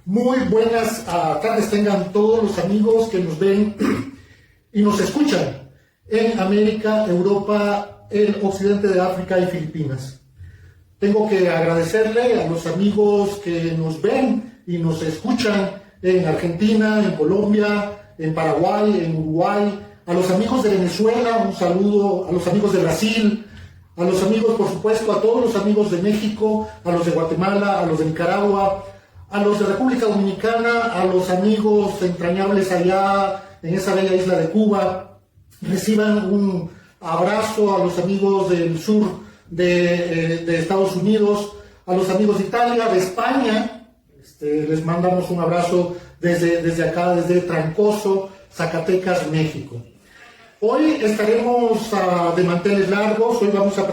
Muy buenas tardes tengan todos los amigos que nos ven y nos escuchan en América, Europa, el occidente de África y Filipinas. Tengo que agradecerle a los amigos que nos ven y nos escuchan en Argentina, en Colombia, en Paraguay, en Uruguay, a los amigos de Venezuela, un saludo a los amigos de Brasil, a los amigos, por supuesto, a todos los amigos de México, a los de Guatemala, a los de Nicaragua, a los de República Dominicana, a los amigos entrañables allá en esa bella isla de Cuba. Reciban un abrazo a los amigos del sur de Estados Unidos, a los amigos de Italia, de España. Les mandamos un abrazo desde acá, desde Trancoso, Zacatecas, México. Hoy estaremos de manteles largos. Hoy vamos a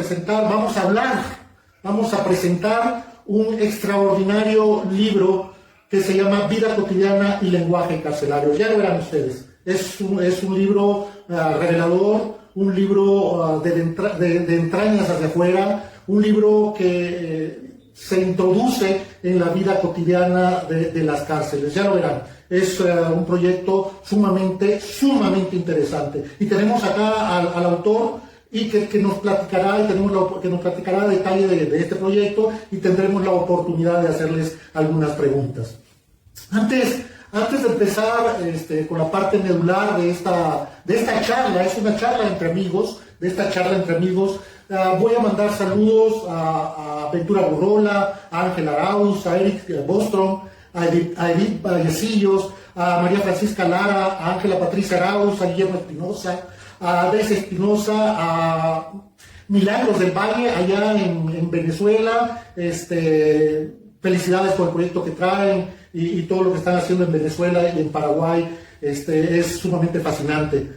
presentar un extraordinario libro que se llama Vida cotidiana y lenguaje carcelario. Ya lo verán ustedes. Es un libro revelador, un libro de entrañas hacia afuera, un libro que se introduce en la vida cotidiana de las cárceles. Ya lo verán. Es un proyecto sumamente interesante. Y tenemos acá al autor y que nos platicará a detalle de este proyecto, y tendremos la oportunidad de hacerles algunas preguntas. Antes de empezar con la parte medular de esta charla, es una charla entre amigos, voy a mandar saludos a Ventura Borrola, a Ángel Arauz, a Eric Bostrom, a Edith Vallecillos, a María Francisca Lara, a Ángela Patricia Arauz, a Guillermo Espinosa, a Daisy Espinosa, a Milagros del Valle allá en Venezuela. Felicidades por el proyecto que traen y todo lo que están haciendo en Venezuela y en Paraguay. Es sumamente fascinante.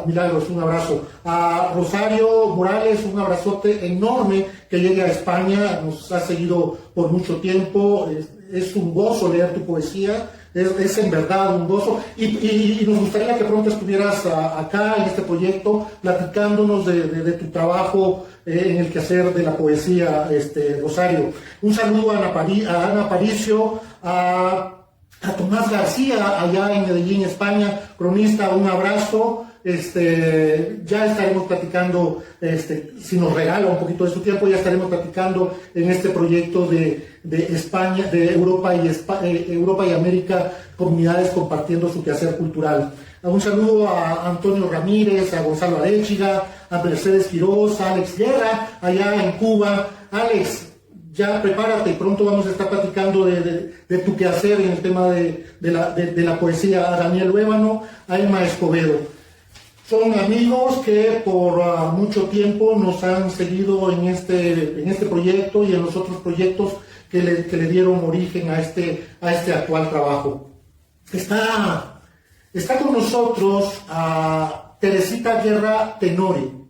Milagros, un abrazo. A Rosario Morales, un abrazote enorme, que llegue a España. Nos ha seguido por mucho tiempo. Es un gozo leer tu poesía. Es en verdad un gozo, y nos gustaría que pronto estuvieras acá en este proyecto platicándonos de tu trabajo en el quehacer de la poesía, Rosario. Un saludo a Ana Paricio, a Tomás García allá en Medellín, España, cronista, un abrazo. Ya estaremos platicando, si nos regala un poquito de su tiempo, ya estaremos platicando en este proyecto de España, de Europa y América, comunidades compartiendo su quehacer cultural. Un saludo a Antonio Ramírez, a Gonzalo Arechiga, a Mercedes Quiroz, a Alex Guerra, allá en Cuba. Alex, ya prepárate, pronto vamos a estar platicando de tu quehacer en el tema de la poesía. A Daniel Luébano, a Emma Escobedo. Son amigos que por mucho tiempo nos han seguido en este proyecto y en los otros proyectos que le dieron origen a este actual trabajo. Está con nosotros a Teresita Guerra Tenorio.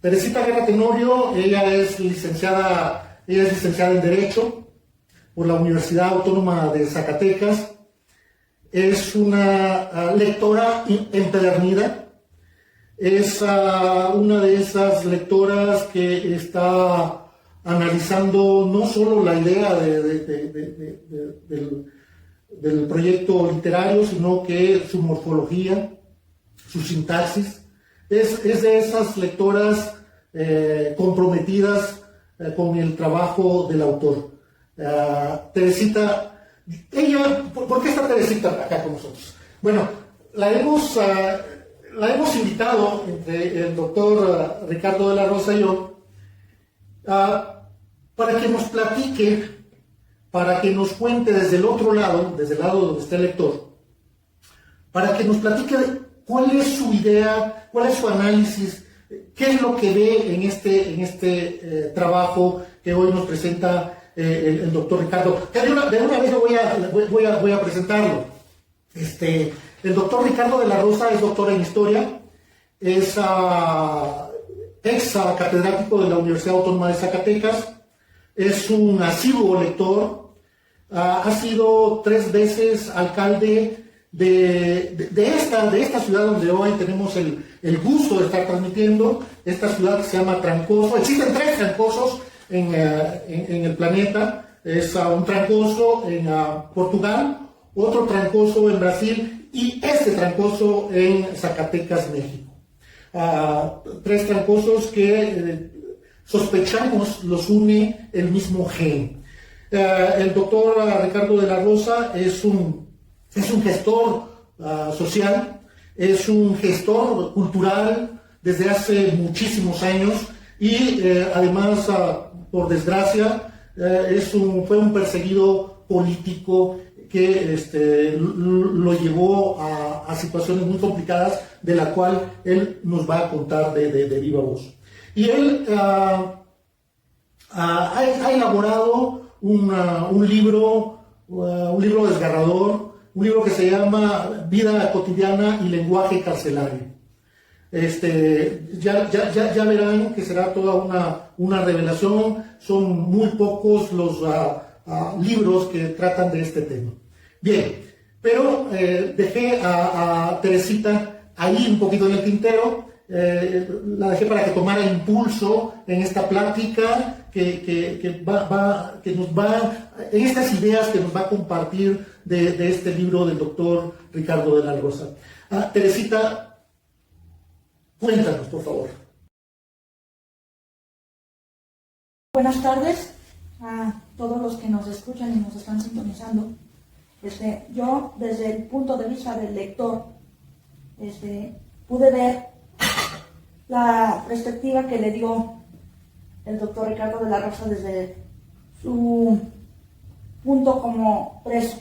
Teresita Guerra Tenorio, ella es licenciada en Derecho por la Universidad Autónoma de Zacatecas. Es una lectora empedernida, es una de esas lectoras que está analizando no solo la idea del proyecto literario, sino que su morfología, su sintaxis. Es de esas lectoras comprometidas con el trabajo del autor. Teresita, ¿por qué está Teresita acá con nosotros? Bueno, la hemos invitado, entre el doctor Ricardo de la Rosa y yo, para que nos platique, para que nos cuente desde el otro lado, desde el lado donde está el lector, para que nos platique cuál es su idea, cuál es su análisis, qué es lo que ve en este trabajo que hoy nos presenta el doctor Ricardo. De una vez voy a presentarlo. El doctor Ricardo de la Rosa es doctor en Historia, es ex catedrático de la Universidad Autónoma de Zacatecas, es un asiduo lector, ha sido 3 veces alcalde de esta ciudad donde hoy tenemos el gusto de estar transmitiendo, esta ciudad que se llama Trancoso. Existen 3 Trancosos en el planeta. es un trancoso en Portugal, otro trancoso en Brasil y este trancoso en Zacatecas, México. 3 trancosos que sospechamos los une el mismo gen. El doctor Ricardo de la Rosa es un gestor social, es un gestor cultural desde hace muchísimos años y además, por desgracia, fue un perseguido político que lo llevó a situaciones muy complicadas, de la cual él nos va a contar de viva voz. Y él ha elaborado un libro desgarrador, un libro que se llama Vida cotidiana y lenguaje carcelario. Ya verán que será toda una revelación. Son muy pocos los libros que tratan de este tema. Bien, pero dejé a Teresita ahí un poquito en el tintero. La dejé para que tomara impulso en esta plática que nos va, en estas ideas que nos va a compartir de este libro del doctor Ricardo de la Rosa. Teresita, cuéntanos, por favor. Buenas tardes a todos los que nos escuchan y nos están sintonizando. Yo, desde el punto de vista del lector, pude ver la perspectiva que le dio el doctor Ricardo de la Rosa desde su punto como preso.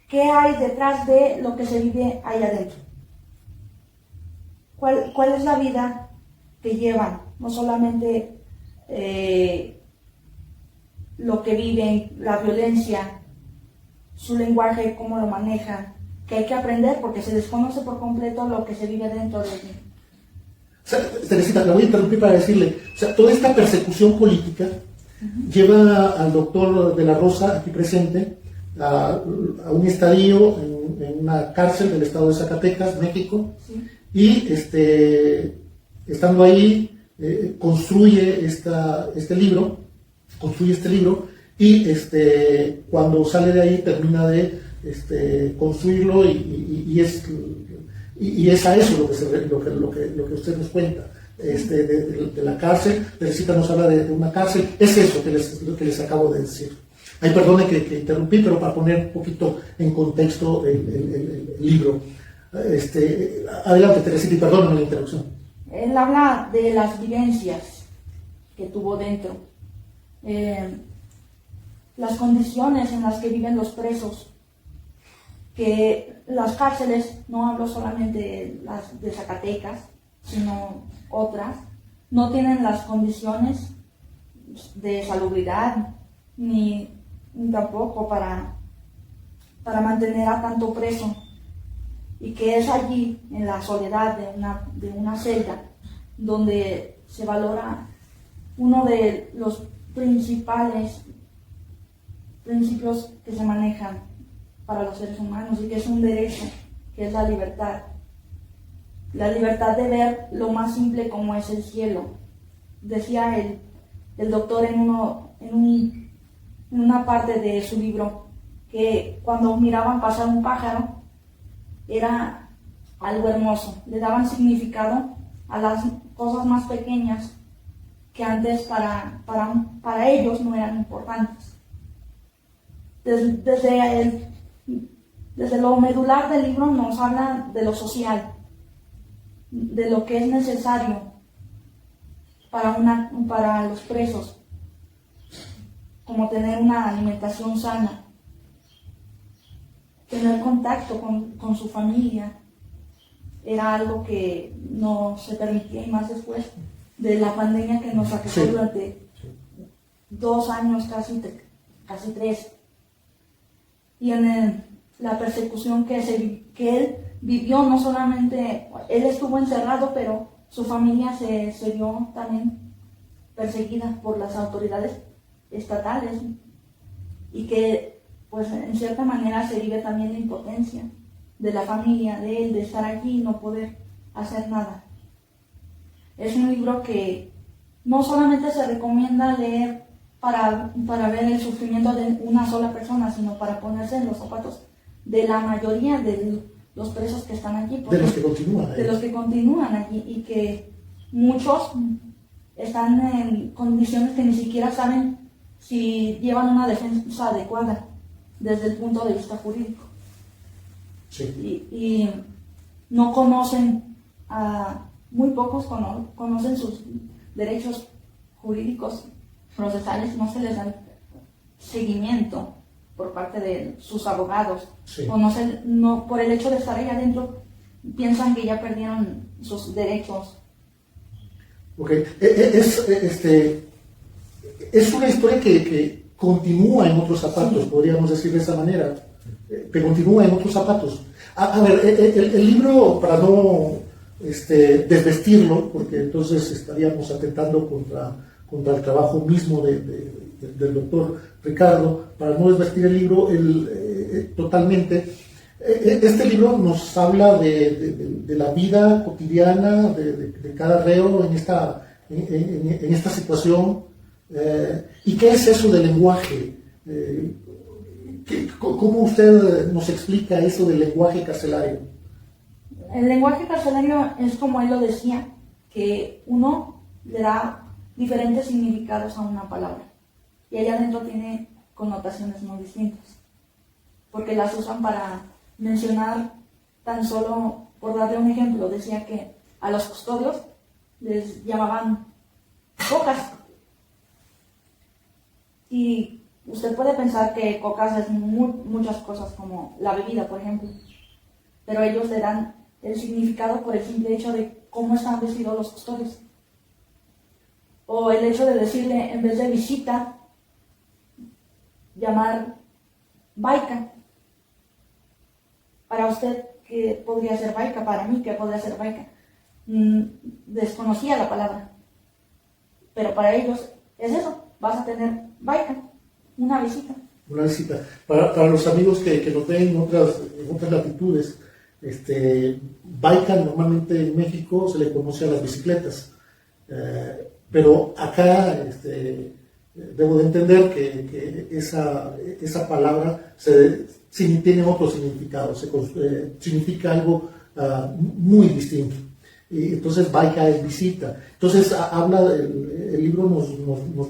¿Qué hay detrás de lo que se vive ahí adentro? ¿Cuál es la vida que llevan? No solamente lo que viven, la violencia, su lenguaje, cómo lo manejan, que hay que aprender porque se desconoce por completo lo que se vive dentro de ellos. Teresita, la voy a interrumpir para decirle, toda esta persecución política lleva al doctor de la Rosa, aquí presente, a un estadio en una cárcel del estado de Zacatecas, México, sí. Y estando ahí construye este libro y cuando sale de ahí termina de construirlo y es a eso lo que usted nos cuenta. De la cárcel. Teresita nos habla de una cárcel. Es eso que les acabo de decir. Ay, perdone que interrumpí, pero para poner un poquito en contexto el libro. Adelante, Teresita, y perdóname la interrupción. Él habla de las vivencias que tuvo dentro, las condiciones en las que viven los presos, que las cárceles, no hablo solamente las de Zacatecas, sino otras, no tienen las condiciones de salubridad ni tampoco para mantener a tanto preso, y que es allí, en la soledad de una celda, donde se valora uno de los principales principios que se manejan para los seres humanos y que es un derecho, que es la libertad. La libertad de ver lo más simple como es el cielo. Decía el doctor en una parte de su libro que cuando miraban pasar un pájaro era algo hermoso, le daban significado a las cosas más pequeñas que antes para ellos no eran importantes. Desde lo medular del libro nos habla de lo social, de lo que es necesario para los presos, como tener una alimentación sana, tener contacto con su familia. Era algo que no se permitía, y más después de la pandemia que nos aquejó durante 2 años, casi 3. Y en la persecución que él vivió, no solamente, él estuvo encerrado, pero su familia se vio también perseguida por las autoridades estatales, y que pues en cierta manera se vive también la impotencia de la familia, de él, de estar allí y no poder hacer nada. Es un libro que no solamente se recomienda leer para ver el sufrimiento de una sola persona, sino para ponerse en los zapatos de la mayoría de los presos que están allí. De los que continúan. De los que continúan allí y que muchos están en condiciones que ni siquiera saben si llevan una defensa adecuada desde el punto de vista jurídico. Sí. Y no conocen, muy pocos conocen sus derechos jurídicos procesales, no se les da seguimiento por parte de sus abogados. Sí. No, por el hecho de estar ahí adentro, piensan que ya perdieron sus derechos. Ok, es una historia que continúa en otros zapatos, Sí. podríamos decir de esa manera, que continúa en otros zapatos. A ver, el libro, para no desvestirlo, porque entonces estaríamos atentando contra el trabajo mismo del doctor Ricardo, para no desvestir el libro totalmente, este libro nos habla de la vida cotidiana de cada reo en esta situación. ¿Y qué es eso del lenguaje? ¿Cómo usted nos explica eso del lenguaje carcelario? El lenguaje carcelario es como él lo decía, que uno le da diferentes significados a una palabra y allá adentro tiene connotaciones muy distintas, porque las usan para mencionar, tan solo por darle un ejemplo, decía que a los custodios les llamaban cocas. Y usted puede pensar que cocas es muchas cosas, como la bebida, por ejemplo, pero ellos le dan el significado por el simple hecho de cómo están vestidos los custodios. O el hecho de decirle, en vez de visita, llamar baica. Para usted, ¿qué podría ser baica? Para mí, ¿qué podría ser baica? Desconocía la palabra. Pero para ellos es eso, vas a tener baica, una visita. Una visita. Para los amigos que nos ven en otras latitudes, baica normalmente en México se le conoce a las bicicletas. Pero acá debo de entender que esa palabra tiene otro significado, significa algo muy distinto. Y entonces baika es visita. Entonces el libro nos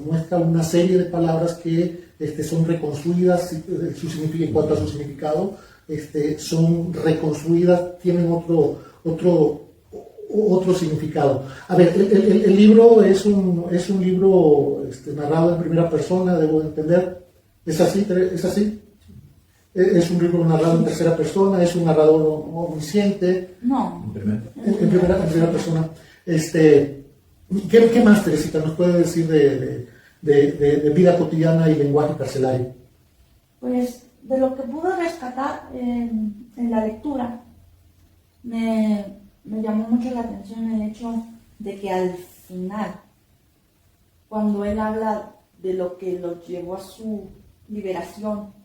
muestra una serie de palabras que son reconstruidas, en cuanto a su significado, son reconstruidas, tienen otro significado. A ver, el libro es un libro narrado en primera persona, debo de entender. ¿Es así? ¿Es así? ¿Es un libro narrado en tercera persona? ¿Es un narrador omnisciente? No. En primera persona. ¿Qué más, Teresita, nos puede decir de vida cotidiana y lenguaje carcelario? Pues de lo que pude rescatar en la lectura, me llamó mucho la atención el hecho de que al final, cuando él habla de lo que lo llevó a su liberación,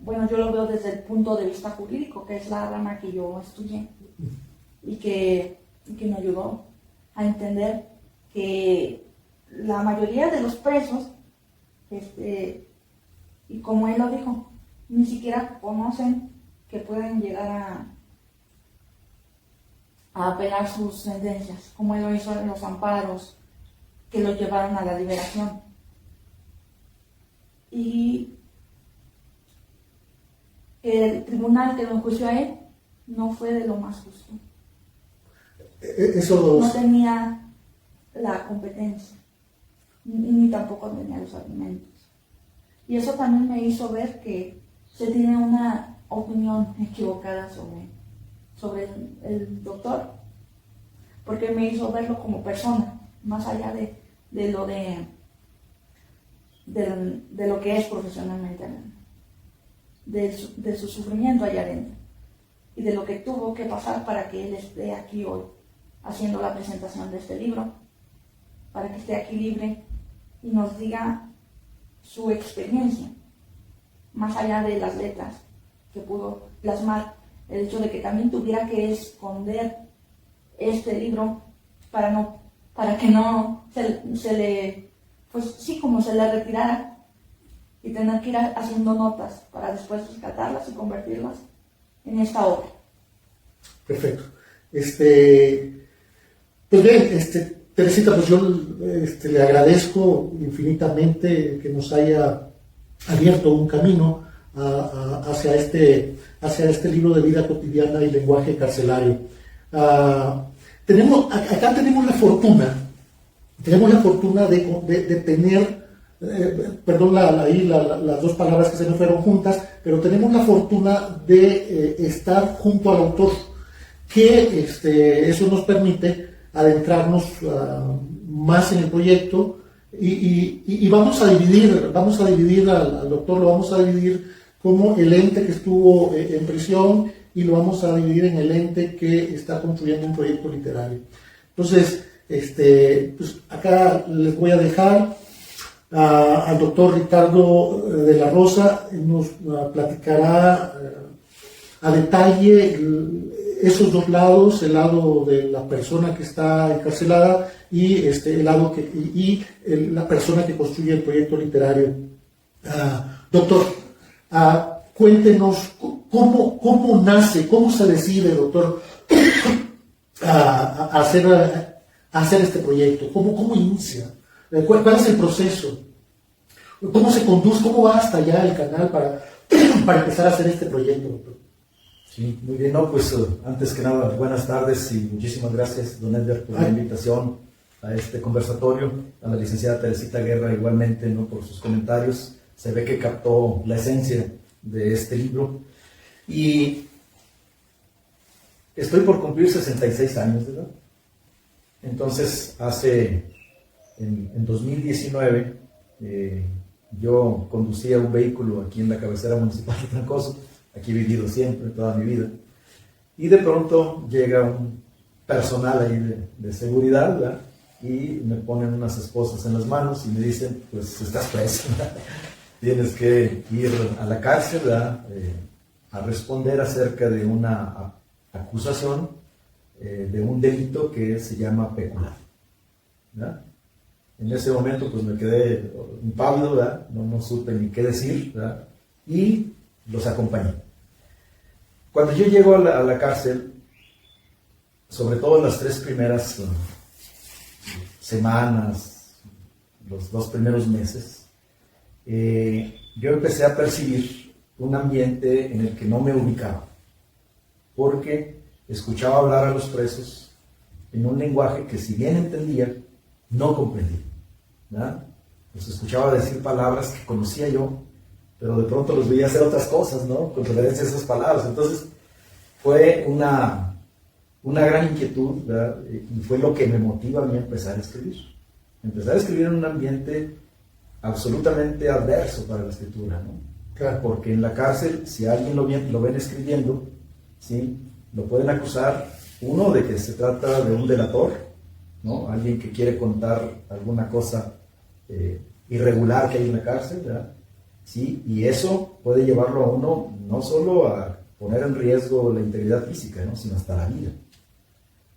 bueno, yo lo veo desde el punto de vista jurídico, que es la rama que yo estudié y que me ayudó a entender que la mayoría de los presos, y como él lo dijo, ni siquiera conocen que pueden llegar a apelar sus sentencias, como él lo hizo en los amparos que lo llevaron a la liberación. Y el tribunal que lo enjuició a él no fue de lo más justo. No tenía la competencia, ni tampoco tenía los argumentos. Y eso también me hizo ver que se tiene una opinión equivocada sobre el doctor, porque me hizo verlo como persona, más allá de lo que es profesionalmente, de su sufrimiento allá adentro y de lo que tuvo que pasar para que él esté aquí hoy haciendo la presentación de este libro, para que esté aquí libre y nos diga su experiencia, más allá de las letras que pudo plasmar, el hecho de que también tuviera que esconder este libro para que no se le pues sí, como se le retirara y tener que ir haciendo notas para después rescatarlas y convertirlas en esta obra. Perfecto. Pues bien, Teresita, pues yo le agradezco infinitamente que nos haya abierto un camino hacia este libro de vida cotidiana y lenguaje carcelario. Acá tenemos la fortuna de tener, perdón las dos palabras que se me fueron juntas, pero tenemos la fortuna de estar junto al autor, que eso nos permite adentrarnos más en el proyecto y vamos a dividir al doctor, lo vamos a dividir como el ente que estuvo en prisión y lo vamos a dividir en el ente que está construyendo un proyecto literario. Entonces, pues acá les voy a dejar al doctor Ricardo de la Rosa, nos platicará a detalle esos dos lados, el lado de la persona que está encarcelada y el lado la persona que construye el proyecto literario. Doctor, cuéntenos cómo nace, cómo se decide, doctor, a hacer este proyecto, cómo inicia, cuál es el proceso, cómo se conduce, cómo va hasta allá el canal para empezar a hacer este proyecto, doctor. Sí, muy bien. No, pues antes que nada, buenas tardes y muchísimas gracias, don Edgar, por la invitación a este conversatorio, a la licenciada Teresita Guerra igualmente, ¿no?, por sus comentarios. Se ve que captó la esencia de este libro. Y estoy por cumplir 66 años de edad. Entonces, en 2019, yo conducía un vehículo aquí en la cabecera municipal de Trancoso. Aquí he vivido siempre, toda mi vida. Y de pronto llega un personal ahí de seguridad, ¿verdad?, y me ponen unas esposas en las manos y me dicen, pues estás preso, ¿verdad?, tienes que ir a la cárcel, ¿verdad?, a responder acerca de una acusación de un delito que se llama peculado, ¿verdad? En ese momento pues me quedé impávido, ¿verdad?, no supe ni qué decir, ¿verdad?, y los acompañé. Cuando yo llego a la cárcel, sobre todo en las 3 primeras semanas, los 2 primeros meses, yo empecé a percibir un ambiente en el que no me ubicaba, porque escuchaba hablar a los presos en un lenguaje que, si bien entendía, no comprendía, ¿verdad? Los escuchaba decir palabras que conocía yo, pero de pronto los veía hacer otras cosas, ¿no?, con referencia a esas palabras. Entonces fue una gran inquietud, ¿verdad?, y fue lo que me motiva a mí a empezar a escribir. Empezar a escribir en un ambiente absolutamente adverso para la escritura, ¿no? Claro. Porque en la cárcel, si alguien lo ven escribiendo, ¿sí?, lo pueden acusar, uno, de que se trata de un delator, ¿no?, alguien que quiere contar alguna cosa irregular que hay en la cárcel, ¿verdad?, ¿sí? Y eso puede llevarlo a uno no solo a poner en riesgo la integridad física, ¿no?, sino hasta la vida.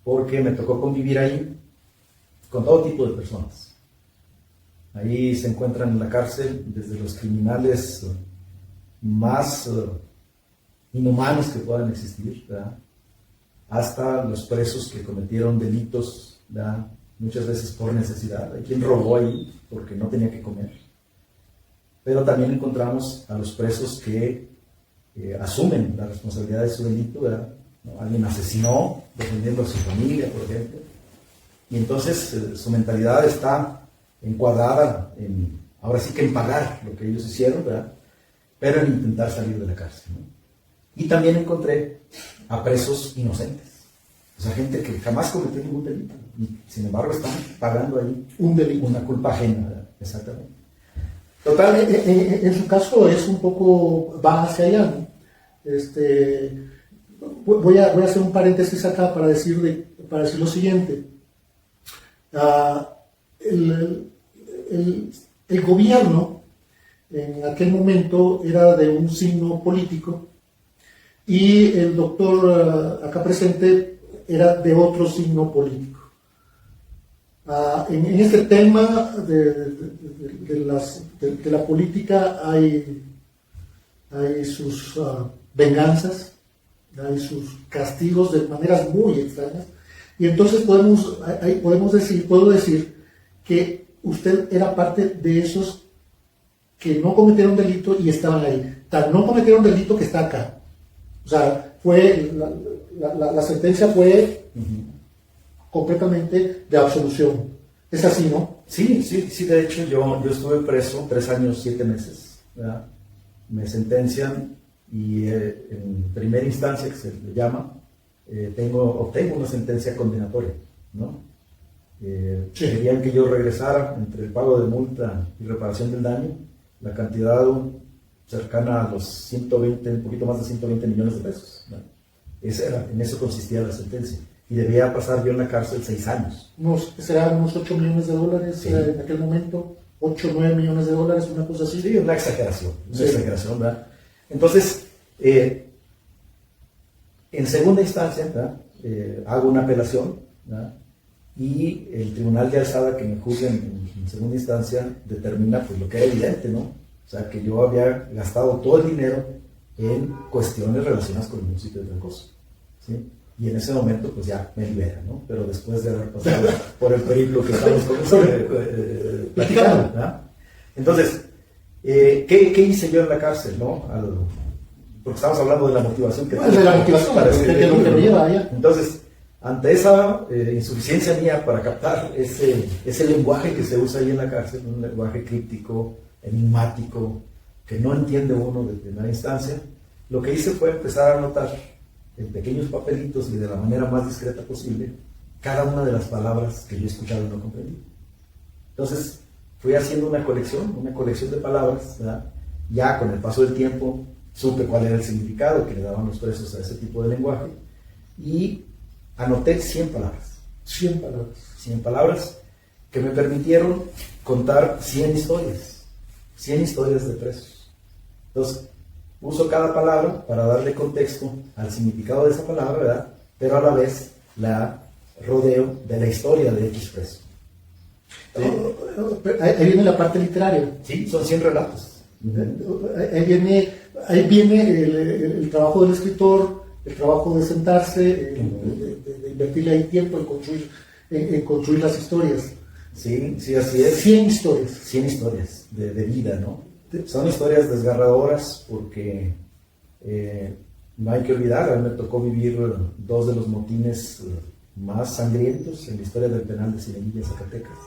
Porque me tocó convivir ahí con todo tipo de personas. Ahí se encuentran en la cárcel desde los criminales más inhumanos que puedan existir, ¿verdad?, hasta los presos que cometieron delitos, ¿verdad?, muchas veces por necesidad. Hay quien robó ahí porque no tenía que comer. Pero también encontramos a los presos que asumen la responsabilidad de su delito, ¿verdad?, ¿no? Alguien asesinó defendiendo a su familia, por ejemplo, y entonces su mentalidad está encuadrada ahora sí que en pagar lo que ellos hicieron, ¿verdad?, pero en intentar salir de la cárcel, ¿no? Y también encontré a presos inocentes, o sea, gente que jamás cometió ningún delito, y sin embargo están pagando ahí Un delito. una culpa ajena, ¿verdad? Exactamente. Total, en su caso es un poco, va hacia allá, ¿no? Voy a hacer un paréntesis acá para decir lo siguiente. El gobierno en aquel momento era de un signo político y el doctor acá presente era de otro signo político. En este tema de la política hay sus venganzas, hay sus castigos de maneras muy extrañas, y entonces puedo decir que usted era parte de esos que no cometieron delito y estaban ahí. No cometieron delito que está acá. O sea, la sentencia fue completamente de absolución. Es así, ¿no? Sí, de hecho yo estuve preso 3 años, 7 meses, ¿verdad? Me sentencian y en primera instancia, que se le llama, obtengo una sentencia condenatoria, ¿no? Sí. Querían que yo regresara entre el pago de multa y reparación del daño, la cantidad cercana a los 120, un poquito más de 120 millones de pesos, ¿no? En eso consistía la sentencia. Y debía pasar yo en la cárcel 6 años. Serán unos 8 millones de dólares Sí. En aquel momento, 8 o 9 millones de dólares, una cosa así. Sí, una exageración, Sí. ¿verdad? Entonces, en segunda instancia, ¿verdad? Hago una apelación, ¿verdad? Y el tribunal de alzada que me juzga en segunda instancia determina pues lo que era evidente, ¿no? O sea, que yo había gastado todo el dinero en cuestiones relacionadas con el municipio de Trancoso, ¿sí? Y en ese momento pues ya me libera, ¿no? Pero después de haber pasado por el periplo que estamos platicando, ¿verdad? Entonces, ¿qué hice yo en la cárcel, no? Porque estamos hablando de la motivación que De la motivación, de lo que me lleva allá. Entonces, ante esa insuficiencia mía para captar ese lenguaje que se usa ahí en la cárcel, un lenguaje críptico, enigmático, que no entiende uno de primera instancia, lo que hice fue empezar a anotar en pequeños papelitos y de la manera más discreta posible cada una de las palabras que yo escuchaba y no comprendía. Entonces, fui haciendo una colección de palabras, ¿verdad? Ya con el paso del tiempo supe cuál era el significado que le daban los presos a ese tipo de lenguaje y anoté 100 palabras. 100 palabras. 100 palabras que me permitieron contar 100 historias de presos. Entonces, uso cada palabra para darle contexto al significado de esa palabra, ¿verdad? Pero a la vez la rodeo de la historia de X preso. ¿Sí? Ahí viene la parte literaria. Sí, son 100 relatos. Ahí viene el trabajo del escritor, el trabajo de sentarse, de invertirle ahí tiempo en construir las historias. Sí, así es. 100 historias. 100 historias de vida, ¿no? Son historias desgarradoras porque no hay que olvidar, a mí me tocó vivir 2 de los motines más sangrientos en la historia del penal de Cieneguilla, Zacatecas.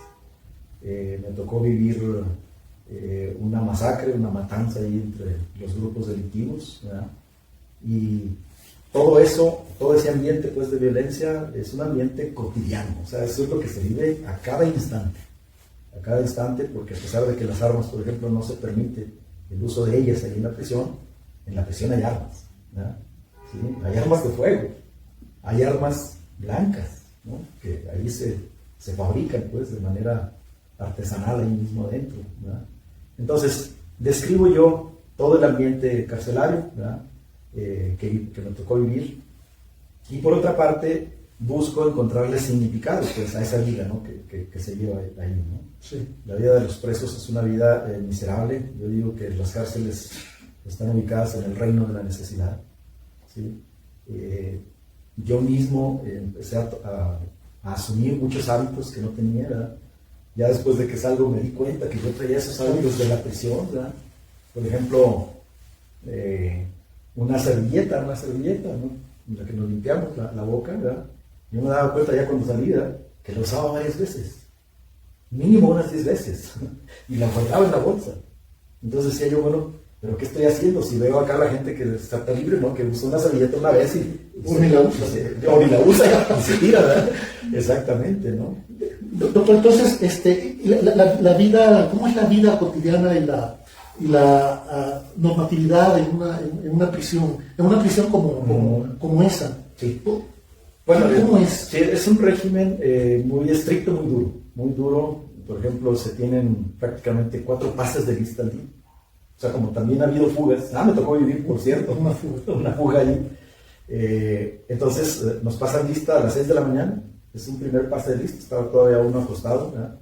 Me tocó vivir una masacre, una matanza ahí entre los grupos delictivos, ¿verdad? Y todo eso, todo ese ambiente pues de violencia es un ambiente cotidiano, o sea, eso es lo que se vive a cada instante, porque a pesar de que las armas, por ejemplo, no se permite el uso de ellas ahí en la prisión hay armas, ¿verdad? ¿Sí? Hay armas de fuego, hay armas blancas, ¿no? Que ahí se fabrican pues de manera artesanal ahí mismo adentro, ¿verdad? Entonces, describo yo todo el ambiente carcelario, ¿verdad? Que me tocó vivir, y por otra parte busco encontrarle significado pues, a esa vida, ¿no? que se lleva ahí, ¿no? Sí. La vida de los presos es una vida miserable. Yo digo que las cárceles están ubicadas en el reino de la necesidad, ¿sí? Yo mismo empecé a asumir muchos hábitos que no tenía, ¿verdad? Ya después de que salgo me di cuenta que yo traía esos hábitos de la prisión, ¿verdad? Por ejemplo, una servilleta, ¿no? En la que nos limpiamos la boca, ¿verdad? Yo me daba cuenta ya cuando salí, ¿verdad? Que la usaba varias veces, mínimo unas 10 veces, y la guardaba en la bolsa. Entonces decía yo, bueno, ¿pero qué estoy haciendo? Si veo acá a la gente que está tan libre, ¿no? Que usa una servilleta una vez y ni la usa. O ni la usa y se tira, ¿verdad? Exactamente, ¿no? Doctor, entonces, la vida, ¿cómo es la vida cotidiana y la normatividad en una prisión como esa? Sí. Bueno, ¿Cómo es? Sí, es un régimen muy estricto, muy duro. Por ejemplo, se tienen prácticamente 4 pases de lista al día. O sea, como también ha habido fugas. Me tocó vivir, por cierto, una fuga allí. Entonces, nos pasan lista a las 6 de la mañana. Es un primer pase de lista, estaba todavía uno acostado, ¿verdad?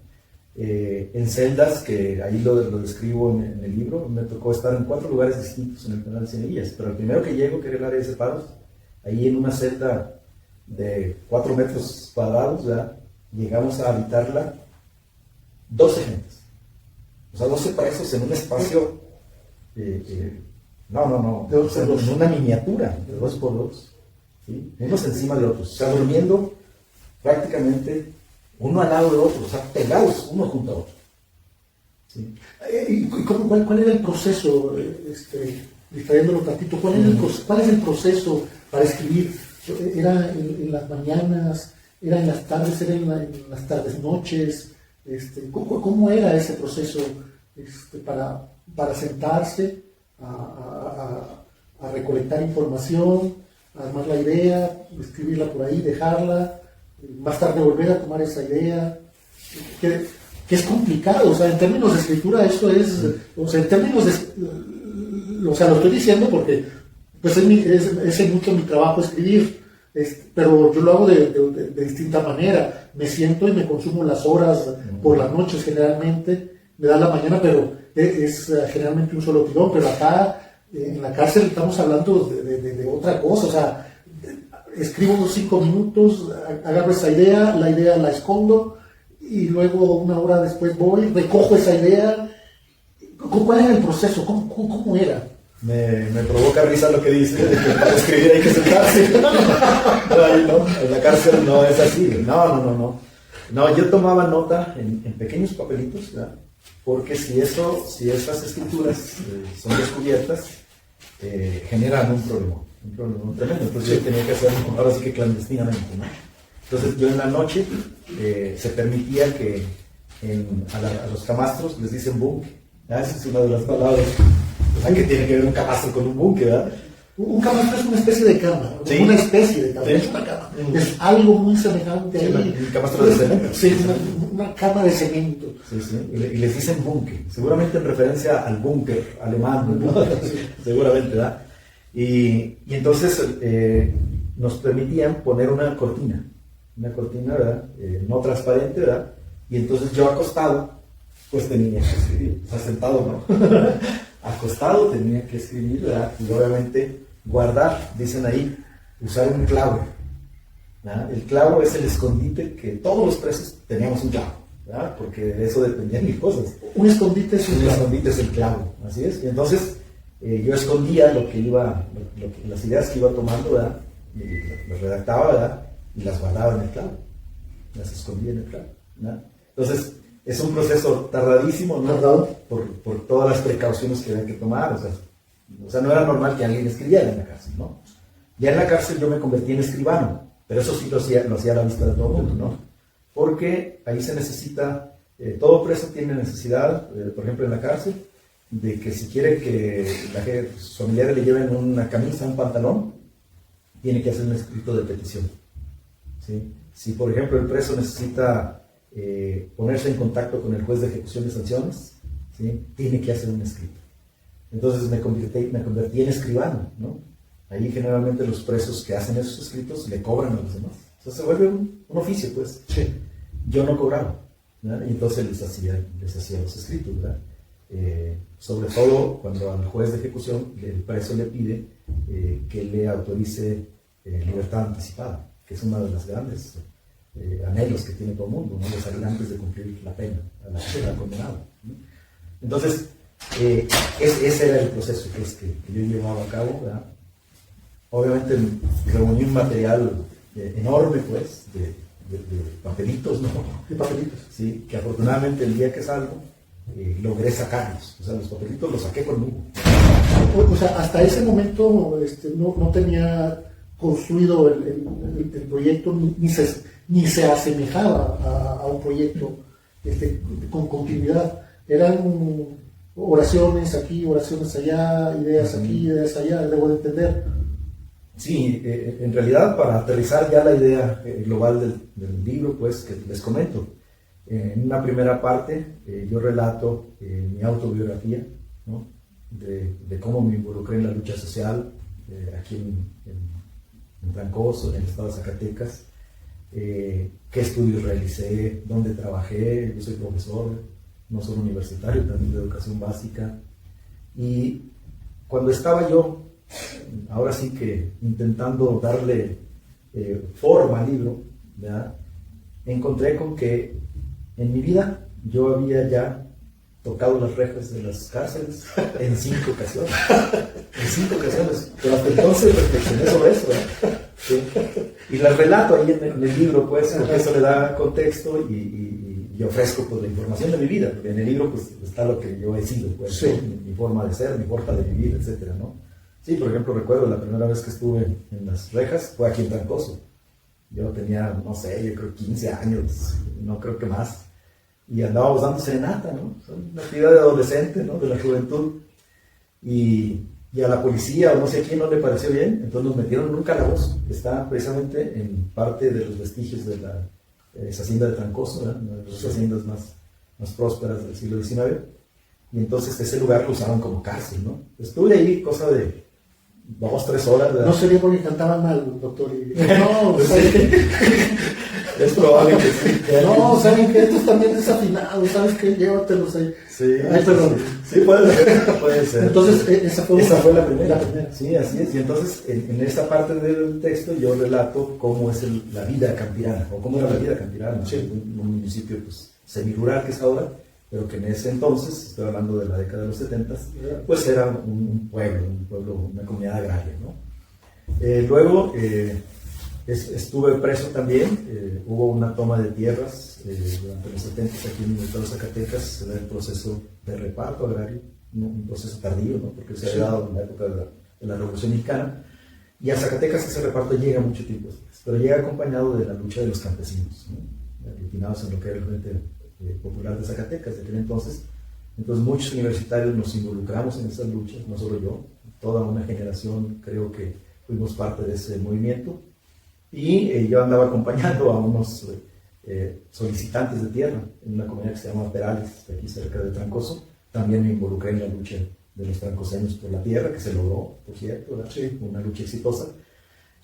en celdas, que ahí lo describo en el libro. Me tocó estar en 4 lugares distintos en el penal de Cieneguillas, pero el primero que llego, que era el área de separos, ahí en una celda de 4 metros cuadrados, ¿verdad? Llegamos a habitarla 12 gentes, o sea, 12 presos en un espacio, o sea, en una miniatura de 2x2, ¿sí? Unos encima de otros, o sea, durmiendo prácticamente uno al lado de otro, o sea, pegados uno junto a otro. ¿Sí? ¿Y cuál era el proceso, distrayéndolo tantito, cuál es el proceso para escribir? ¿Era en las mañanas, era en las tardes, era en las tardes, noches? ¿Cómo era ese proceso para sentarse a recolectar información, a armar la idea, escribirla por ahí, dejarla, más tarde volver a tomar esa idea? Que es complicado, o sea, en términos de escritura eso es, o sea, en términos de, o sea, lo estoy diciendo porque pues es en mucho mi trabajo escribir, pero yo lo hago de distinta manera. Me siento y me consumo las horas por las noches generalmente, me da la mañana, pero es generalmente un solo tirón. Pero acá en la cárcel estamos hablando de otra cosa, o sea, escribo unos 5 minutos, agarro esa idea, la idea la escondo y luego 1 hora después voy, recojo esa idea. ¿Cuál era el proceso? ¿Cómo era? Me provoca risa lo que dice, de que para escribir hay que sentarse. En la cárcel no es así. No, yo tomaba nota en pequeños papelitos, ¿verdad? Porque si estas escrituras son descubiertas, generan un problema tremendo. Entonces yo tenía que hacerlo ahora sí que clandestinamente, ¿no? Entonces yo en la noche se permitía que a los camastros les dicen bunk. Esa es una de las palabras. Que tiene que ver un camastro con un bunk, ¿verdad? Un camastro es una especie de cama, ¿sí? Una especie de cama, es una cama. Es algo muy semejante sí, ahí. Un camastro de cemento. Sí, una cama de cemento. Sí. Y les dicen búnker, seguramente en referencia al búnker alemán, ¿no? Seguramente, ¿verdad? Y entonces nos permitían poner una cortina, ¿verdad? No transparente, ¿verdad? Y entonces yo acostado, pues tenía que escribir, o sea, sentado, ¿no? Acostado tenía que escribir, ¿verdad? Y obviamente guardar, dicen ahí, usar un clavo, ¿verdad? El clavo es el escondite que todos los presos teníamos un clavo, ¿verdad? Porque de eso dependían mil cosas. Un escondite es escondite es el clavo, así es. Y entonces yo escondía las ideas que iba tomando, ¿verdad? Y las redactaba, ¿verdad? Y las guardaba en el clavo, las escondía en el clavo, ¿verdad? Entonces es un proceso tardadísimo, ¿no? Por todas las precauciones que había que tomar, o sea, no era normal que alguien escribiera en la cárcel, ¿no? Ya en la cárcel yo me convertí en escribano, pero eso sí lo hacía a la vista de todo el mundo, ¿no? Porque ahí se necesita, todo preso tiene necesidad, por ejemplo en la cárcel, de que si quiere que sus familiares le lleven una camisa, un pantalón, tiene que hacer un escrito de petición, ¿sí? Si por ejemplo el preso necesita ponerse en contacto con el juez de ejecución de sanciones, ¿sí? Tiene que hacer un escrito. Entonces me convertí en escribano, ¿no? Ahí generalmente los presos que hacen esos escritos le cobran a los demás. Entonces se vuelve un oficio, pues. Sí. Yo no cobraba, ¿verdad? Y entonces les hacía los escritos, ¿verdad? Sobre todo cuando al juez de ejecución el preso le pide que le autorice libertad anticipada, que es una de las grandes anhelos que tiene todo el mundo, ¿no? De salir antes de cumplir la pena a la que será condenado, ¿no? Entonces, ese era el proceso que yo llevaba a cabo, ¿verdad? Obviamente reuní un material enorme, pues, de papelitos, ¿no? De papelitos. Sí, que afortunadamente el día que salgo logré sacarlos, o sea, los papelitos los saqué conmigo. O sea, hasta ese momento no tenía construido el proyecto ni se asemejaba a un proyecto con continuidad. Eran oraciones aquí, oraciones allá, ideas aquí, ideas allá, debo de entender. Sí, en realidad para aterrizar ya la idea global del libro, pues que les comento. En una primera parte yo relato mi autobiografía, ¿no? de cómo me involucré en la lucha social aquí en Trancoso, en el estado de Zacatecas, qué estudios realicé, dónde trabajé. Yo soy profesor, no solo universitario, también de educación básica. Y cuando estaba yo, ahora sí que intentando darle forma al libro, ¿verdad?, encontré con que en mi vida yo había ya tocado las rejas de las cárceles en 5 ocasiones. En 5 ocasiones. Pero hasta entonces reflexioné sobre eso, ¿verdad? Sí. Y las relato ahí en el libro, pues, porque eso le da contexto y ofrezco, pues, la información de mi vida. Porque en el libro, pues, está lo que yo he sido, pues, sí, mi forma de ser, mi forma de vivir, etcétera, ¿no? Sí, por ejemplo, recuerdo la primera vez que estuve en las rejas fue aquí en Trancoso. Yo tenía, no sé, yo creo 15 años, no creo que más. Y andábamos dando serenata, ¿no? Una actividad de adolescente, ¿no? De la juventud. Y a la policía o no sé a quién no le pareció bien, entonces nos metieron en un calabozo que está precisamente en parte de los vestigios de la hacienda de Trancoso, ¿verdad? Una de las haciendas más prósperas del siglo XIX. Y entonces ese lugar lo usaron como cárcel, ¿no? Estuve ahí cosa de 2-3 horas, ¿verdad? No sería porque cantaban mal, doctor. No, es probable que sí. No, saben que esto también desafinado, ¿sabes qué? Llévatelos ahí. Sí, ay, perdón. Sí, puede ser. Entonces, esa fue la primera. Sí, así es. Y entonces, en esta parte del texto, yo relato cómo es la vida campirana, o cómo era la vida campirana, sí, un municipio, pues, semirural que es ahora, pero que en ese entonces, estoy hablando de la década de los 70, pues era un pueblo, una comunidad agraria, ¿no? Luego estuve preso también. Hubo una toma de tierras durante los 70 aquí en el estado de Zacatecas. Se da el proceso de reparto agrario, ¿no? Un proceso tardío, ¿no? Porque se había dado en la época de la Revolución Mexicana, y a Zacatecas ese reparto llega mucho tiempo después, pero llega acompañado de la lucha de los campesinos, ¿no? Aglutinados en lo que era el Frente Popular de Zacatecas de aquel entonces. Entonces muchos universitarios nos involucramos en esas luchas, no solo yo, toda una generación creo que fuimos parte de ese movimiento. Y yo andaba acompañando a unos solicitantes de tierra en una comunidad que se llama Perales, aquí cerca de Trancoso. También me involucré en la lucha de los trancoseños por la tierra, que se logró, por cierto, sí, una lucha exitosa.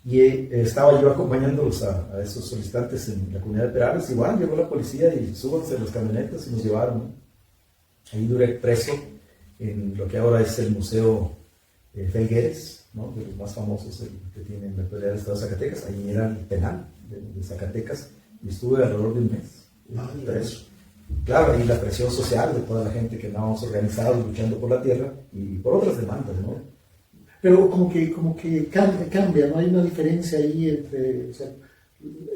Y estaba yo acompañándolos a esos solicitantes en la comunidad de Perales. Igual llegó la policía y súbanse a las camionetas y nos llevaron, ¿no? Ahí duré preso en lo que ahora es el Museo Felgueres, ¿no? De los más famosos que tienen la actualidad del estado de Zacatecas. Ahí era el penal de Zacatecas, y estuve alrededor de un mes preso. Claro, ahí la presión social de toda la gente que andábamos organizados luchando por la tierra y por otras demandas, ¿no? Pero como que cambia, ¿no? Hay una diferencia ahí entre, o sea,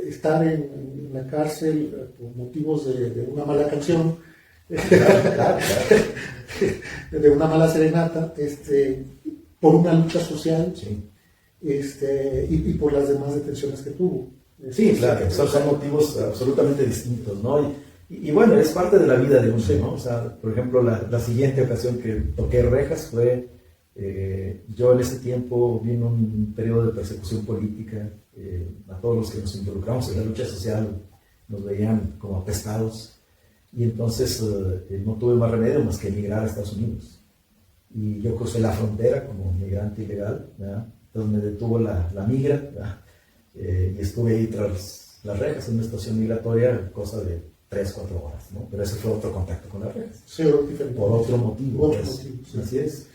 estar en la cárcel por motivos de una mala canción, claro. de una mala serenata, por una lucha social, sí, y por las demás detenciones que tuvo. Sí, claro, son motivos absolutamente distintos, ¿no? Y bueno, es parte de la vida de uno, sí, ¿no? O sea, por ejemplo, la siguiente ocasión que toqué rejas fue, yo en ese tiempo vino un periodo de persecución política. A todos los que nos involucramos en la lucha social nos veían como apestados, y entonces no tuve más remedio más que emigrar a Estados Unidos. Y yo crucé la frontera como migrante ilegal, ¿verdad? Entonces me detuvo la migra, ¿verdad? Y estuve ahí tras las rejas en una estación migratoria, cosa de 3-4 horas, ¿no? Pero ese fue otro contacto con las rejas. Sí, por otro motivo. Sí. Así es.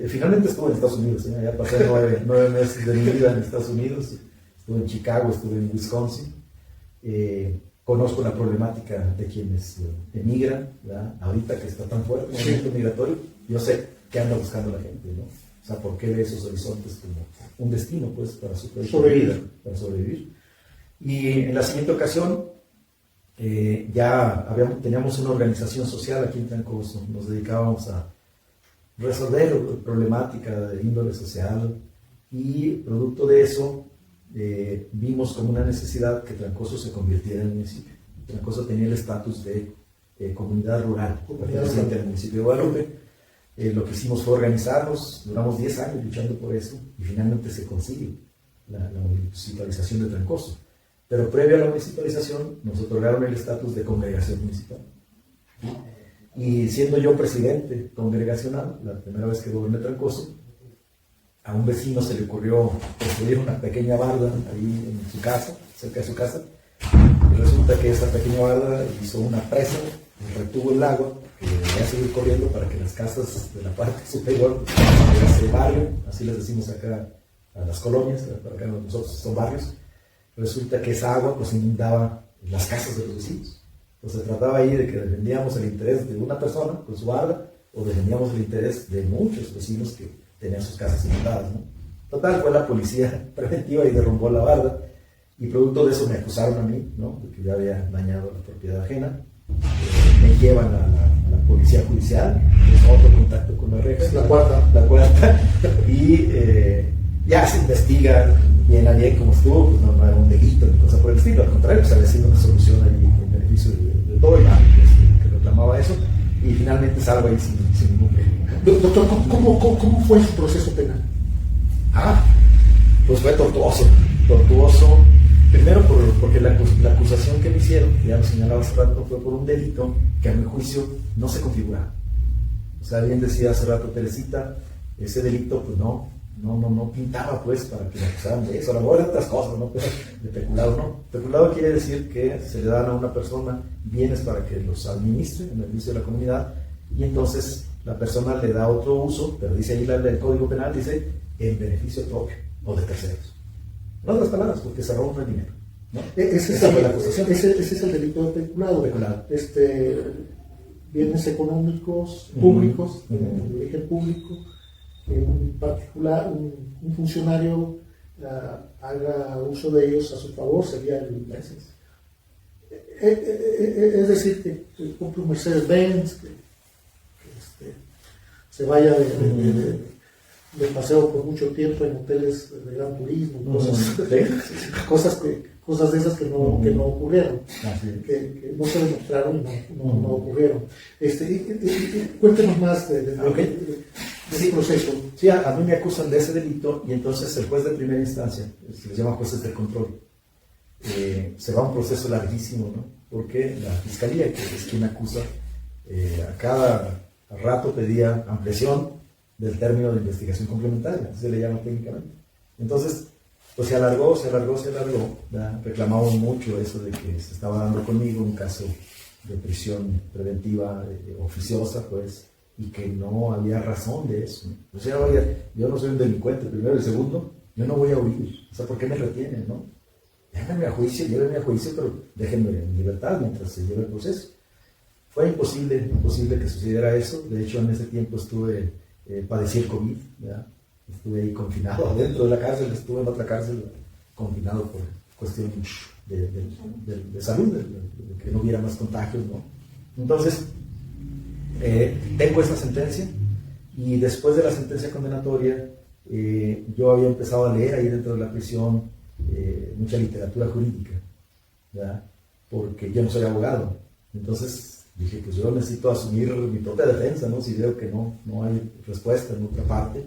Finalmente estuve en Estados Unidos, ¿eh? Ya pasé 9 meses de mi vida en Estados Unidos. Estuve en Chicago, estuve en Wisconsin. Conozco la problemática de quienes emigran, ¿verdad? Ahorita que está tan fuerte el movimiento migratorio, yo sé qué anda buscando la gente, ¿no? O sea, ¿por qué ve esos horizontes como un destino, pues, para su vida, para sobrevivir? Y en la siguiente ocasión, teníamos una organización social aquí en Trancoso. Nos dedicábamos a resolver problemática de índole social, y producto de eso vimos como una necesidad que Trancoso se convirtiera en municipio. Trancoso tenía el estatus de comunidad rural, perteneciente al municipio de Guadalupe. Lo que hicimos fue organizarnos, duramos 10 años luchando por eso, y finalmente se consigue la municipalización de Trancoso. Pero previo a la municipalización nos otorgaron el estatus de congregación municipal. Y siendo yo presidente congregacional, la primera vez que goberné Trancoso, a un vecino se le ocurrió construir una pequeña barda ahí en su casa, cerca de su casa, Y resulta que esta pequeña barda hizo una presa, retuvo el agua, que debería seguir corriendo para que las casas de la parte superior de ese barrio, así les decimos acá a las colonias, para acá nosotros son barrios, resulta que esa agua pues inundaba las casas de los vecinos. Entonces se trataba ahí de que defendíamos el interés de una persona con su barda o defendíamos el interés de muchos vecinos que tenían sus casas inundadas, ¿no? Total, fue la policía preventiva y derrumbó la barda y producto de eso me acusaron a mí, ¿no? De que yo había dañado la propiedad ajena. Me llevan a la policía judicial, es otro contacto con la reja. Es la cuarta. La cuarta. Y ya se investiga bien a bien cómo estuvo, pues no era un delito ni cosa por el estilo, al contrario, pues había sido una solución ahí en beneficio de todo el mundo que reclamaba eso, y finalmente salgo ahí sin ningún problema. Doctor, ¿cómo fue su proceso penal? Pues fue tortuoso. Primero porque la acusación que me hicieron, ya lo señalaba hace rato, fue por un delito que a mi juicio no se configuraba. O sea, bien decía hace rato Teresita, ese delito pues no pintaba pues para que me acusaran de eso. A lo mejor de otras cosas, ¿no? Pero de peculado no. Peculado quiere decir que se le dan a una persona bienes para que los administre en el beneficio de la comunidad y entonces la persona le da otro uso, pero dice ahí el Código Penal, dice en beneficio propio o de terceros. En otras palabras, porque se roba el dinero, ¿no? Ese es el delito de peculado. Bienes económicos públicos, de origen público, en particular un funcionario haga uso de ellos a su favor, sería el Mercedes. Es decir, que compre un Mercedes-Benz, que se vaya de paseo por mucho tiempo en hoteles de gran turismo, cosas de esas que no ocurrieron, que no se demostraron y no ocurrieron. Cuéntenos más de ese proceso. Sí, a mí me acusan de ese delito y entonces el juez de primera instancia, se les llama jueces de control, se va a un proceso larguísimo, ¿no? Porque la fiscalía, que es quien acusa, a cada rato pedía ampliación del término de investigación complementaria, se le llama técnicamente. Entonces, pues se alargó, ¿verdad? Reclamaban mucho eso de que se estaba dando conmigo un caso de prisión preventiva oficiosa, pues, y que no había razón de eso. O sea, yo no soy un delincuente, primero, y segundo, yo no voy a huir. O sea, ¿por qué me retienen, no? Llévenme a juicio, pero déjenme en libertad mientras se lleve el proceso. Fue imposible que sucediera eso. De hecho, en ese tiempo padecí el COVID, ¿verdad? Estuve ahí confinado adentro de la cárcel, estuve en otra cárcel confinado por cuestión de salud, de que no hubiera más contagios, ¿no? Entonces, tengo esta sentencia y después de la sentencia condenatoria yo había empezado a leer ahí dentro de la prisión mucha literatura jurídica, ¿verdad? Porque yo no soy abogado. Entonces dije, pues yo necesito asumir mi propia defensa, ¿no? Si veo que no hay respuesta en otra parte.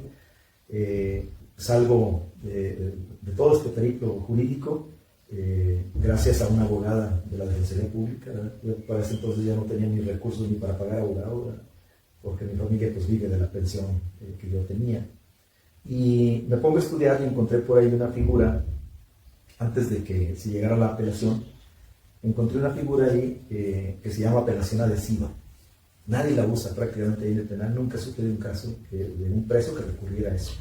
Salgo de todo este periplo jurídico gracias a una abogada de la Defensoría Pública, ¿verdad? Yo para ese entonces ya no tenía ni recursos ni para pagar abogado, ¿verdad? Porque mi familia pues vive de la pensión que yo tenía. Y me pongo a estudiar y encontré por ahí una figura, antes de que se llegara la apelación, encontré una figura ahí que se llama apelación adhesiva. Nadie la usa prácticamente ahí en el penal, nunca supe de un caso de un preso que recurriera a eso.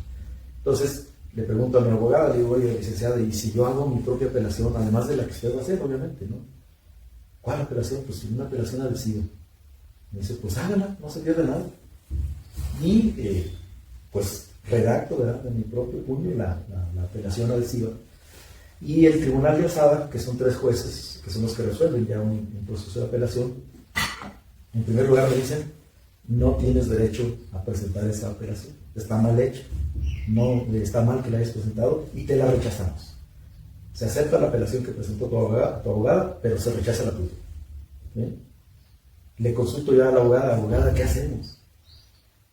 Entonces le pregunto a mi abogada, le digo, oye, licenciada, ¿y si yo hago mi propia apelación, además de la que usted va a hacer, obviamente, ¿no? ¿Cuál apelación? Pues una apelación adhesiva. Me dice, pues hágala, no se pierde nada. Y pues redacto, ¿verdad?, de mi propio puño la apelación adhesiva. Y el tribunal de alzada, que son 3 jueces, que son los que resuelven ya un proceso de apelación, en primer lugar me dicen, no tienes derecho a presentar esa apelación, está mal hecha, no está mal que la hayas presentado y te la rechazamos. Se acepta la apelación que presentó tu abogada, pero se rechaza la tuya. ¿Bien? Le consulto ya a la abogada, ¿qué hacemos?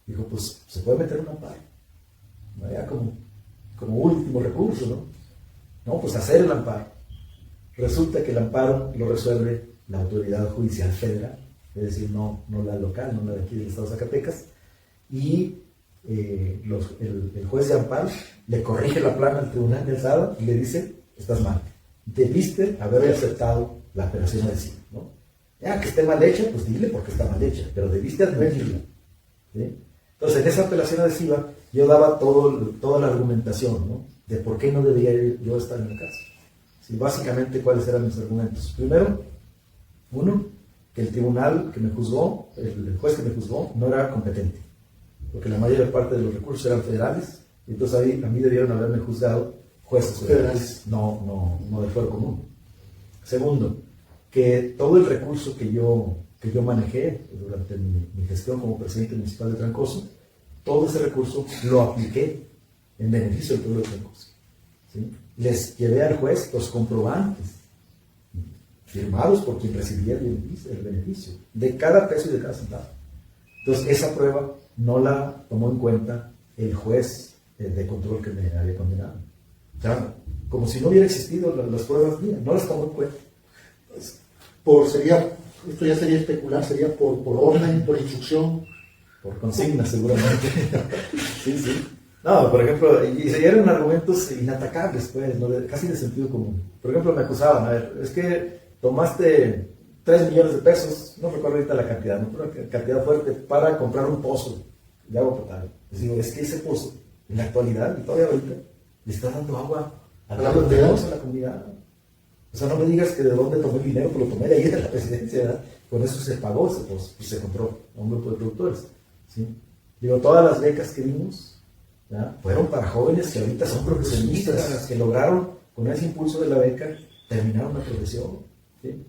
Dijo, pues se puede meter un amparo, ya como último recurso, ¿no? No, pues hacer el amparo. Resulta que el amparo lo resuelve la autoridad judicial federal, es decir, no la local, no la de aquí del estado de Zacatecas, y el juez de amparo le corrige la plana al tribunal de alzada y le dice, estás mal, debiste haber aceptado la apelación adhesiva, ¿no? Ya que esté mal hecha, pues dile por qué está mal hecha, pero debiste admitirla, ¿sí? Entonces, en esa apelación adhesiva, yo daba toda la argumentación, ¿no? De por qué no debería yo estar en la cárcel. ¿Sí? Básicamente, ¿cuáles eran mis argumentos? Primero, uno, que el tribunal que me juzgó, el juez que me juzgó, no era competente, porque la mayor parte de los recursos eran federales, y entonces a mí debieron haberme juzgado jueces federales, no de fuero común. Segundo, que todo el recurso que yo manejé durante mi gestión como presidente municipal de Trancoso, todo ese recurso lo apliqué en beneficio del pueblo de Trancoso, ¿sí? Les llevé al juez los comprobantes firmados por quien recibía el beneficio de cada peso y de cada centavo. Entonces, esa prueba no la tomó en cuenta el juez de control que me había condenado. O sea, como si no hubiera existido las pruebas mías, no las tomó en cuenta. Esto ya sería especular, sería por orden, por instrucción. Por consigna, seguramente. Sí. No, por ejemplo, y eran argumentos inatacables, pues, ¿no? Casi de sentido común. Por ejemplo, me acusaban, a ver, es que tomaste 3 millones de pesos, no recuerdo ahorita la cantidad, no, pero una cantidad fuerte, para comprar un pozo de agua potable. Les digo, es que ese pozo, en la actualidad, y todavía ahorita, le está dando agua a la comunidad. O sea, no me digas que de dónde tomé el dinero, pues lo tomé de ahí de la presidencia, ¿verdad? Con eso se pagó ese pozo y se compró a un grupo de productores, ¿sí? Digo, todas las becas que dimos, ¿verdad?, fueron para jóvenes que ahorita son profesionistas, que lograron, con ese impulso de la beca, terminar una profesión, ¿sí?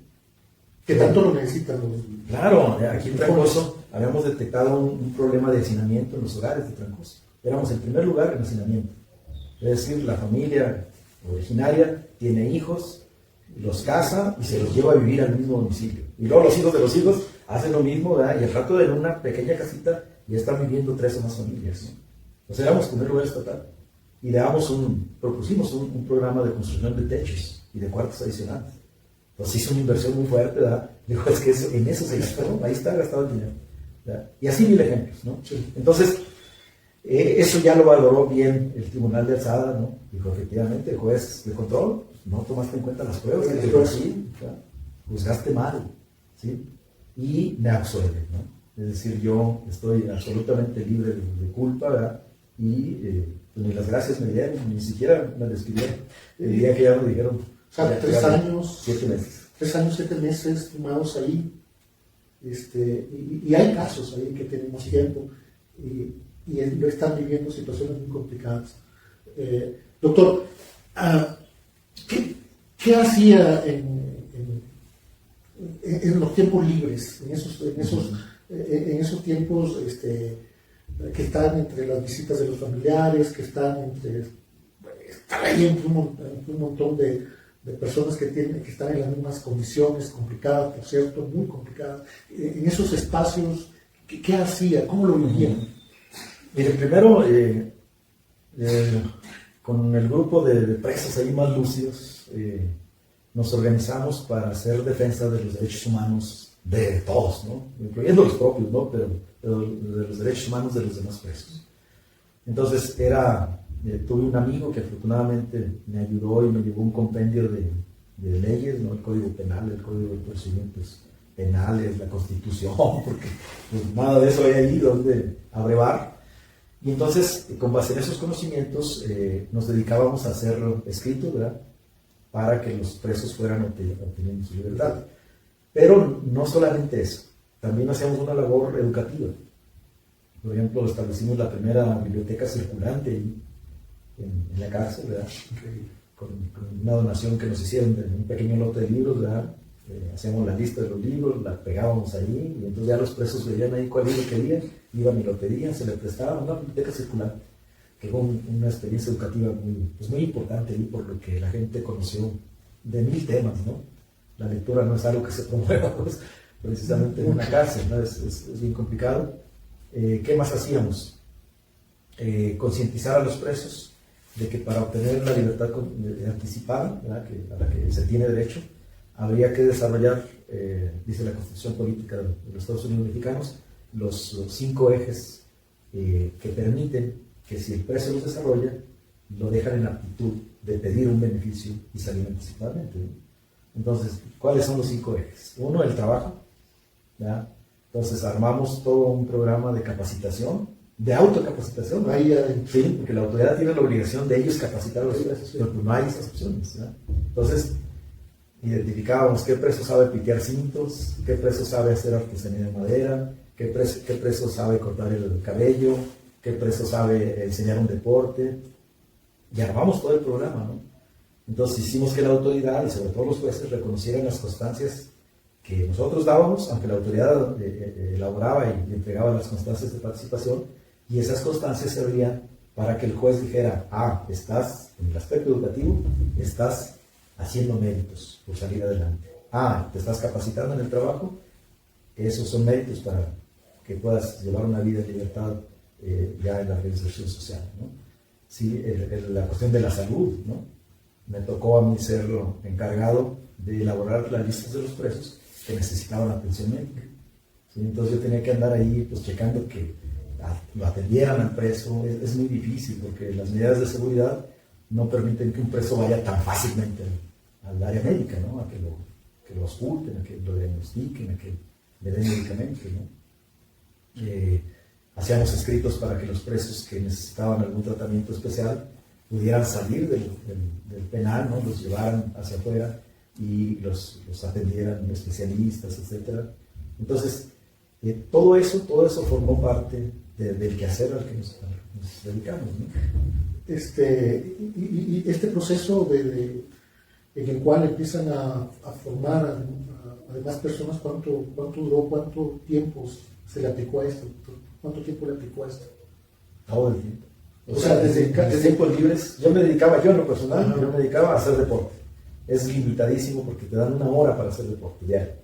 Que tanto lo necesitan. Claro, aquí en Trancoso habíamos detectado un problema de hacinamiento en los hogares de Trancoso. Éramos el primer lugar en hacinamiento. Es decir, la familia originaria tiene hijos, los casa y se los lleva a vivir al mismo domicilio. Y luego los hijos de los hijos hacen lo mismo, ¿verdad? Y al rato en una pequeña casita ya están viviendo 3 o más familias, ¿no? Entonces éramos primer lugar estatal. Y propusimos un programa de construcción de techos y de cuartos adicionales. Entonces hizo una inversión muy fuerte, ¿verdad? Dijo, es que en eso se gastó, ahí está gastado el dinero, ¿verdad? Y así 1000 ejemplos, ¿no? Sí. Entonces, eso ya lo valoró bien el Tribunal de Alzada, ¿no? Dijo, efectivamente, el juez de control, no tomaste en cuenta las pruebas, sí, juzgaste mal, ¿sí? Y me absuelve, ¿no? Es decir, yo estoy absolutamente libre de culpa, ¿verdad? Y pues ni las gracias me dieron, ni siquiera me despidieron. El día que ya me dijeron, o sea, 3 años, 7 meses. 3 años, 7 meses fumados ahí. Y hay casos ahí que tenemos tiempo y están viviendo situaciones muy complicadas. Doctor, ¿qué hacía en los tiempos libres, en esos tiempos que están entre las visitas de los familiares, que están ahí entre un montón de personas que están en las mismas condiciones, complicadas, por cierto, muy complicadas? En esos espacios, ¿qué hacía? ¿Cómo lo vivían? Mire, primero, con el grupo de presos ahí más lúcidos, nos organizamos para hacer defensa de los derechos humanos de todos, ¿no? Incluyendo los propios, ¿no? Pero de los derechos humanos de los demás presos. Entonces, tuve un amigo que afortunadamente me ayudó y me llevó un compendio de leyes, ¿no? El Código Penal, el Código de Procedimientos Penales, la Constitución, porque pues, nada de eso hay ahí donde abrevar. Y entonces, con base en esos conocimientos, nos dedicábamos a hacer escritos, ¿verdad?, para que los presos fueran obteniendo su libertad. Pero no solamente eso, también hacíamos una labor educativa. Por ejemplo, establecimos la primera biblioteca circulante en la cárcel, ¿verdad?, con una donación que nos hicieron de un pequeño lote de libros, ¿verdad? Hacíamos la lista de los libros, la pegábamos ahí, y entonces ya los presos veían ahí cuál libro querían, iban y lo pedían, se les prestaba una biblioteca circulante, que fue una experiencia educativa muy importante ahí, por lo que la gente conoció de 1000 temas, ¿no? La lectura no es algo que se promueva, pues, precisamente en una cárcel, ¿no? Es bien complicado. ¿Qué más hacíamos? Concientizar a los presos de que para obtener la libertad anticipada, ¿verdad?, a la que se tiene derecho, habría que desarrollar, dice la Constitución Política de los Estados Unidos Mexicanos, los 5 ejes que permiten que si el preso los desarrolla, lo dejan en aptitud de pedir un beneficio y salir anticipadamente, ¿no? Entonces, ¿cuáles son los 5 ejes? Uno, el trabajo, ¿ya? Entonces armamos todo un programa de capacitación, de autocapacitación, ¿no? Sí, porque la autoridad tiene la obligación de ellos capacitar a los presos, pero no hay esas opciones, ¿ya? Entonces, identificábamos qué preso sabe pitear cintos, qué preso sabe hacer artesanía de madera, qué preso sabe cortar el cabello, qué preso sabe enseñar un deporte, y armamos todo el programa, ¿no? Entonces hicimos que la autoridad y sobre todo los jueces reconocieran las constancias que nosotros dábamos, aunque la autoridad elaboraba y entregaba las constancias de participación, y esas constancias servían para que el juez dijera, estás en el aspecto educativo, estás haciendo méritos por salir adelante. Te estás capacitando en el trabajo, esos son méritos para que puedas llevar una vida en libertad ya en la reinserción social, ¿no? Sí, la cuestión de la salud, ¿no? Me tocó a mí ser encargado de elaborar las listas de los presos que necesitaban atención médica. ¿Sí? Entonces yo tenía que andar ahí pues checando que lo atendieran al preso. Es muy difícil porque las medidas de seguridad no permiten que un preso vaya tan fácilmente al área médica, ¿no? A que lo ausculten, a que lo diagnostiquen, a que le den medicamentos, ¿no? Hacíamos escritos para que los presos que necesitaban algún tratamiento especial pudieran salir del penal, ¿no? Los llevaran hacia afuera y los atendieran especialistas, etc. Entonces, todo eso formó parte del quehacer al que nos dedicamos, ¿no? Y este proceso en el cual empiezan a formar a demás personas, ¿cuánto duró? ¿Cuánto tiempo se le aplicó a esto? ¿Cuánto tiempo le aplicó a esto? Todo el tiempo. O sea, desde tiempos libres, yo en lo personal, yo me dedicaba a hacer deporte. Es limitadísimo porque te dan 1 hora para hacer deporte diario.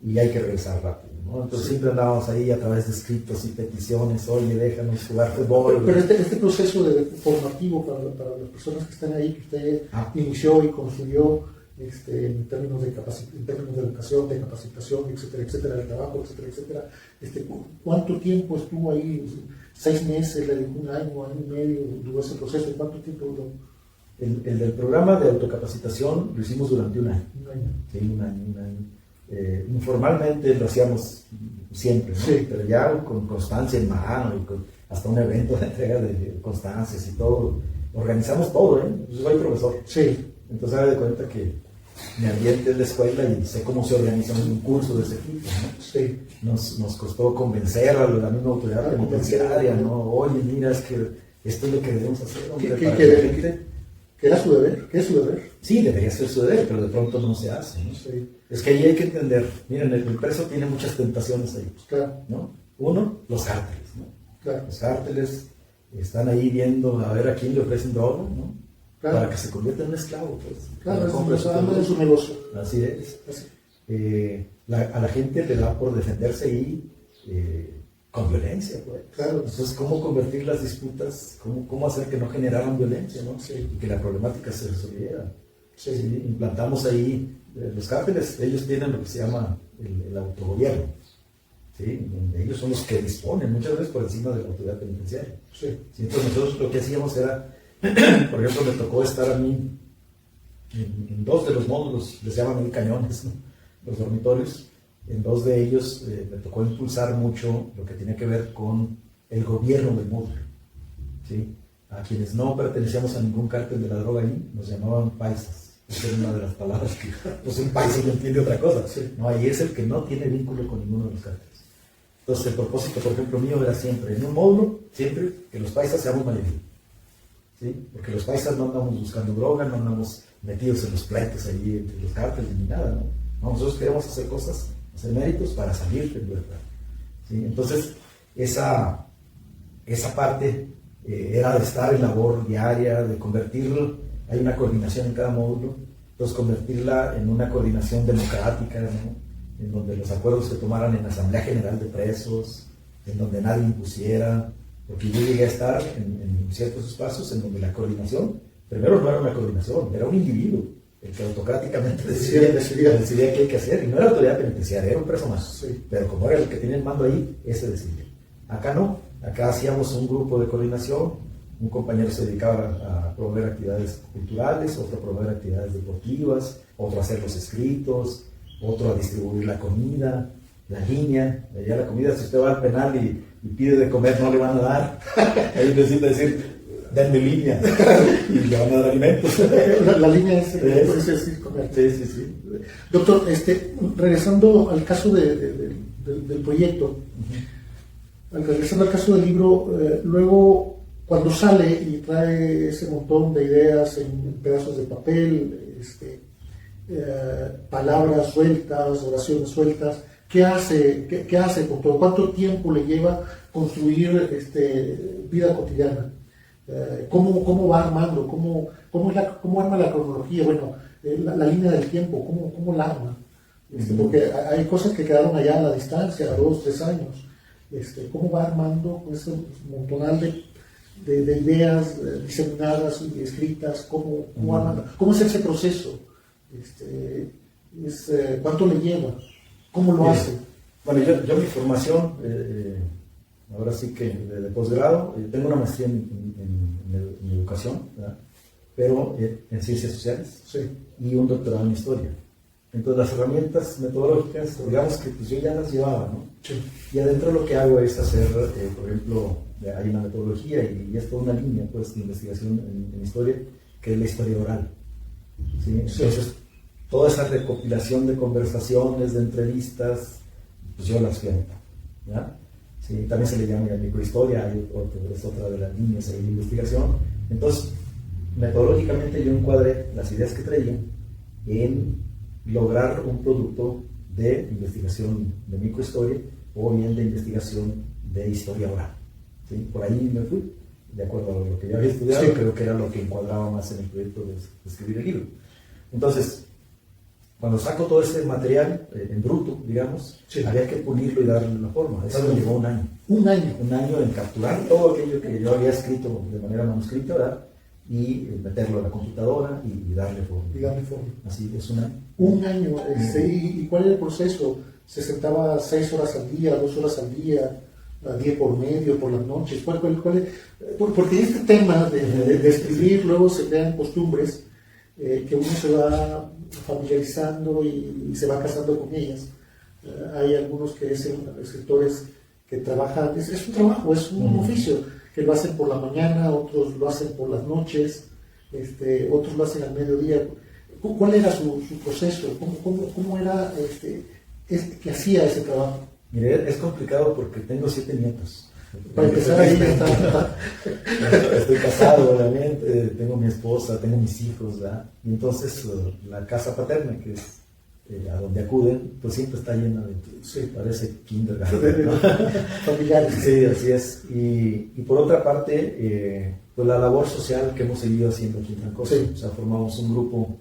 Y hay que regresar rápido, ¿no? Entonces siempre andábamos ahí a través de escritos y peticiones, oye, déjanos jugar fútbol. Pero este proceso formativo para las personas que están ahí, que usted inició y construyó en términos de educación, de capacitación, etcétera, de trabajo, etcétera, ¿cuánto tiempo estuvo ahí? 6 meses, le dijo 1 año, año y medio, duró ese proceso. ¿Cuánto tiempo duró? El del programa de autocapacitación lo hicimos durante 1 año. 1 año. Sí, un año. Informalmente lo hacíamos siempre, ¿no? Sí. Pero ya con constancia en mano y hasta un evento de entrega de constancias y todo. Organizamos todo, ¿eh? Yo soy profesor. Sí. Entonces haga de cuenta que mi ambiente es la escuela y sé cómo se organiza un curso de ese tipo, ¿no? Sí. Nos costó convencer a la misma autoridad penitenciaria, ¿no? Oye, mira, es que esto es lo que debemos hacer, hombre, para que la gente... ¿Qué era su deber? ¿Qué es su deber? Sí, debería ser su deber, pero de pronto no se hace, ¿no? Sí. Es que ahí hay que entender, miren, el preso tiene muchas tentaciones ahí, Claro. ¿no? Uno, los cárteles, ¿no? Claro. Los cárteles están ahí viendo a ver a quién le ofrecen droga, ¿no? Claro. Para que se convierta en un esclavo, pues. Claro, Compra es su negocio. Así es. Así. A la gente le da por defenderse ahí con violencia, pues. Claro. Entonces, ¿cómo convertir las disputas? ¿Cómo hacer que no generaran violencia, ¿no? Sí. Y que la problemática se resolviera? Sí. Sí, implantamos ahí, los cárteles, ellos tienen lo que se llama el autogobierno, ¿sí? Donde ellos son los que disponen, muchas veces por encima de la autoridad penitenciaria. Sí. Sí, entonces nosotros lo que hacíamos era, por ejemplo, me tocó estar a mí en 2 de los módulos, les llaman ahí cañones, ¿no? Los dormitorios. En 2 de ellos me tocó impulsar mucho lo que tenía que ver con el gobierno del módulo, ¿sí? A quienes no pertenecíamos a ningún cártel de la droga ahí, nos llamaban paisas. Esa es una de las palabras que, pues un paisa no entiende otra cosa. Sí. No, ahí es el que no tiene vínculo con ninguno de los cárteles. Entonces el propósito, por ejemplo, mío era siempre, en un módulo, siempre que los paisas seamos mayoría, ¿sí? Porque los paisas no andamos buscando droga, no andamos metidos en los pleitos ahí entre los cárteles ni nada, ¿no? No, nosotros queremos hacer cosas, hacer méritos para salir de libertad, ¿sí? Entonces esa parte era de estar en labor diaria, de convertirlo, hay una coordinación en cada módulo, entonces convertirla en una coordinación democrática, ¿no? En donde los acuerdos se tomaran en la Asamblea General de Presos, en donde nadie impusiera, porque yo llegué a estar en ciertos espacios en donde la coordinación, primero no era una coordinación, era un individuo, el que autocráticamente decidía qué hay que hacer, y no era autoridad penitenciaria, era un preso más, Sí. pero como era el que tenía el mando ahí, ese decidía. Acá no, acá hacíamos un grupo de coordinación, Un compañero se dedicaba a promover actividades culturales, otro a promover actividades deportivas, otro a hacer los escritos, otro a distribuir la comida, la línea. Ya la comida, si usted va al penal y pide de comer, no le van a dar. Ahí necesita decir, denme línea, y le van a dar alimentos. La línea es decir, comer. Sí. Doctor, regresando al caso del proyecto, regresando al caso del libro, luego cuando sale y trae ese montón de ideas en pedazos de papel, palabras sueltas, oraciones sueltas, ¿qué hace con todo? ¿Cuánto tiempo le lleva construir vida cotidiana? ¿Cómo va armando? ¿Cómo arma la cronología? Bueno, la línea del tiempo, ¿cómo la arma? Porque hay cosas que quedaron allá a la distancia, a 2, 3 años. ¿Cómo va armando con ese montonal de ideas diseminadas y escritas? ¿Cómo es ese proceso? ¿Cuánto le lleva? ¿Cómo lo hace? Bueno, yo mi formación, ahora sí que de posgrado, tengo una maestría en educación, ¿verdad? Pero en ciencias sociales, sí, y un doctorado en historia. Entonces las herramientas metodológicas, digamos que pues yo ya las llevaba, ¿no? Sí. Y adentro lo que hago es hacer, por ejemplo, hay una metodología y es toda una línea pues, de investigación en historia, que es la historia oral. ¿Sí? Entonces, toda esa recopilación de conversaciones, de entrevistas, pues yo las cuento, ¿ya? Sí, también se le llama microhistoria, es otra de las líneas de investigación. Entonces, metodológicamente yo encuadré las ideas que traía en lograr un producto de investigación de microhistoria o bien de investigación de historia oral. ¿Sí? Por ahí me fui, de acuerdo a lo que yo había estudiado, sí, creo que era lo que encuadraba más en el proyecto de escribir el libro. Entonces, cuando saco todo ese material en bruto, digamos, sí, había que pulirlo y darle una forma. Eso me llevó un año. Un año. Un año en capturar todo aquello que yo había escrito de manera manuscrita, ¿verdad? Y meterlo a la computadora y darle forma. Y darle forma. Así es un año. Un año. ¿Y cuál era el proceso? ¿Se sentaba 6 horas al día, 2 horas al día, día por medio, por las noches? Porque este tema de escribir, luego se crean costumbres que uno se va familiarizando y se va casando con ellas. Hay algunos que son escritores que trabajan, es un trabajo, es un oficio, que lo hacen por la mañana, otros lo hacen por las noches, otros lo hacen al mediodía. ¿Cuál era su proceso? ¿Cómo era que hacía ese trabajo? Mire, es complicado porque tengo 7 nietos. Para empezar ahí está. Estoy casado, obviamente, tengo mi esposa, tengo mis hijos, ¿verdad? Y entonces la casa paterna, que es a donde acuden, pues siempre está llena de, sí, parece kindergarten, ¿no? Familiares. Sí, así es. Y por otra parte, pues la labor social que hemos seguido haciendo aquí en Trancoso. Sí. O sea, formamos un grupo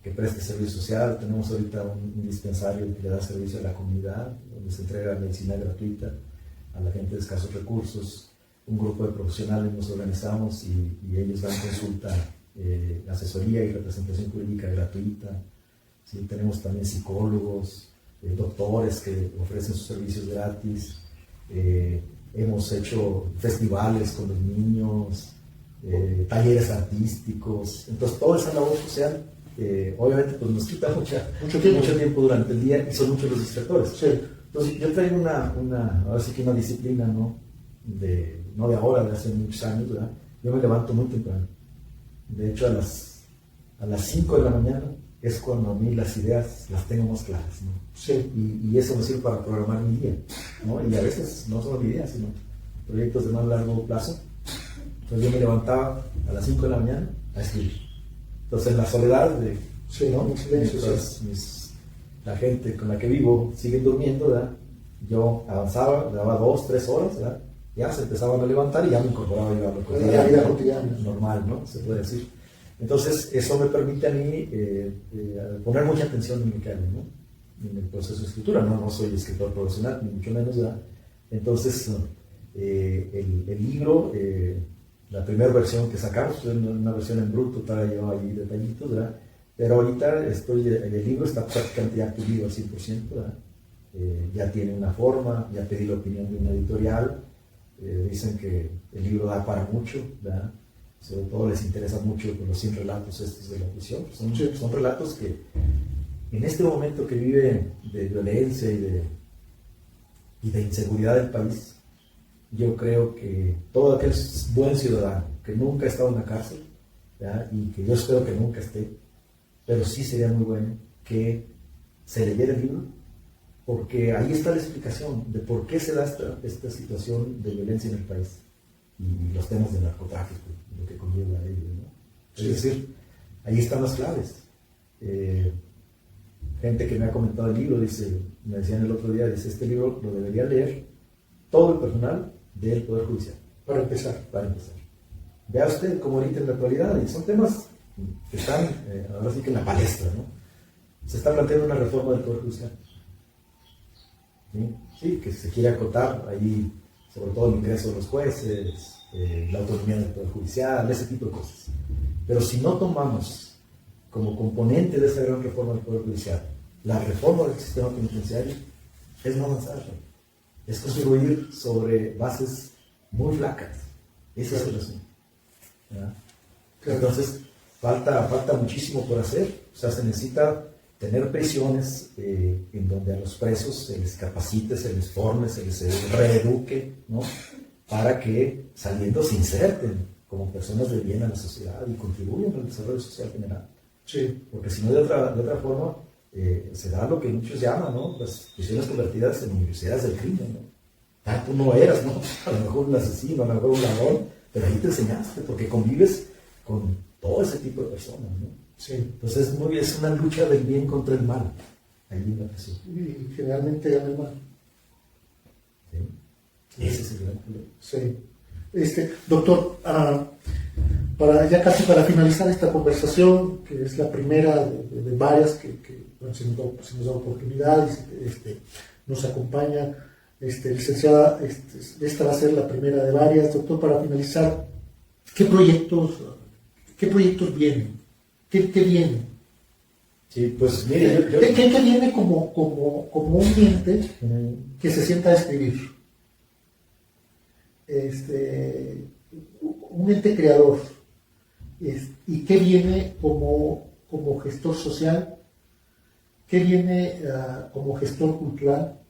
que preste servicio social. Tenemos ahorita un dispensario que le da servicio a la comunidad, donde se entrega medicina gratuita a la gente de escasos recursos. Un grupo de profesionales nos organizamos y ellos dan consulta, asesoría y representación jurídica gratuita. ¿Sí? Tenemos también psicólogos, doctores que ofrecen sus servicios gratis. Hemos hecho festivales con los niños, talleres artísticos. Entonces, toda esa labor social, obviamente, pues nos quita mucho tiempo durante el día y son muchos los distractores. Sí. Entonces, yo traigo ahora sí que una disciplina, ¿no? No de ahora, de hace muchos años, ¿verdad? Yo me levanto muy temprano. De hecho, a las 5 de la mañana es cuando a mí las ideas las tengo más claras, ¿no? Sí. Y eso me sirve para programar mi día, ¿no? Y a veces no solo mi día, sino proyectos de más largo plazo. Entonces yo me levantaba a las 5 de la mañana a escribir. Entonces en la soledad de, sí, ¿no? Mientras la gente con la que vivo sigue durmiendo, ¿verdad? Yo avanzaba, daba 2, 3 horas, ¿verdad? Ya se empezaban a levantar y ya me incorporaba yo a lo cotidiano, normal, ¿no? Se puede decir. Entonces, eso me permite a mí poner mucha atención en lo que hago, ¿no? En el proceso de escritura. No soy escritor profesional, ni mucho menos, ¿verdad? Entonces, el libro, la primera versión que sacamos, una versión en bruto, todavía lleva ahí detallitos, ¿verdad? Pero ahorita el libro está prácticamente ya pulido al 100%, ¿verdad? Ya tiene una forma, ya pedí la opinión de una editorial. dicen que el libro da para mucho, ¿verdad? Sobre todo les interesa mucho los 100 relatos estos de la prisión. Son relatos que en este momento que vive de violencia y de inseguridad del país, yo creo que todo aquel buen ciudadano que nunca ha estado en la cárcel, ¿verdad? Y que yo espero que nunca esté, pero sí sería muy bueno que se leyera el libro, porque ahí está la explicación de por qué se da esta situación de violencia en el país y los temas del narcotráfico, lo que conlleva a ello, ¿no? Sí. Es decir, ahí están las claves. Gente que me ha comentado el libro, me decían el otro día, este libro lo debería leer todo el personal del Poder Judicial. Para empezar. Vea usted cómo ahorita en la actualidad, y son temas que están ahora sí que en la palestra, ¿no? Se está planteando una reforma del Poder Judicial. ¿Sí? Que se quiere acotar ahí, sobre todo el ingreso de los jueces, la autonomía del Poder Judicial, ese tipo de cosas. Pero si no tomamos como componente de esa gran reforma del Poder Judicial la reforma del sistema penitenciario, es no avanzar, es construir sobre bases muy flacas. Ese es el asunto. Entonces, falta muchísimo por hacer. O sea, se necesita tener prisiones en donde a los presos se les capacite, se les forme, se les reeduque, ¿no? Para que saliendo se inserten como personas de bien a la sociedad y contribuyan al desarrollo social general. Sí. Porque si no, de otra forma, se da lo que muchos llaman, ¿no? Las prisiones convertidas en universidades del crimen, ¿no? Tú no eras, ¿no? A lo mejor un asesino, a lo mejor un ladrón, pero ahí te enseñaste, porque convives con todo ese tipo de personas, ¿no? Sí. Entonces es una lucha del bien contra el mal, ahí en la prisión. Y generalmente gana el mal. Sí. Ese es el gran problema. Sí. Doctor, para finalizar esta conversación, que es la primera de varias que bueno, se nos da oportunidad, nos acompaña licenciada, esta va a ser la primera de varias. Doctor, para finalizar, ¿qué proyectos vienen? ¿Qué viene? Sí, pues mire, ¿Qué viene como un ente que se sienta a escribir? Un ente creador. ¿Y qué viene como gestor social? ¿Qué viene como gestor cultural?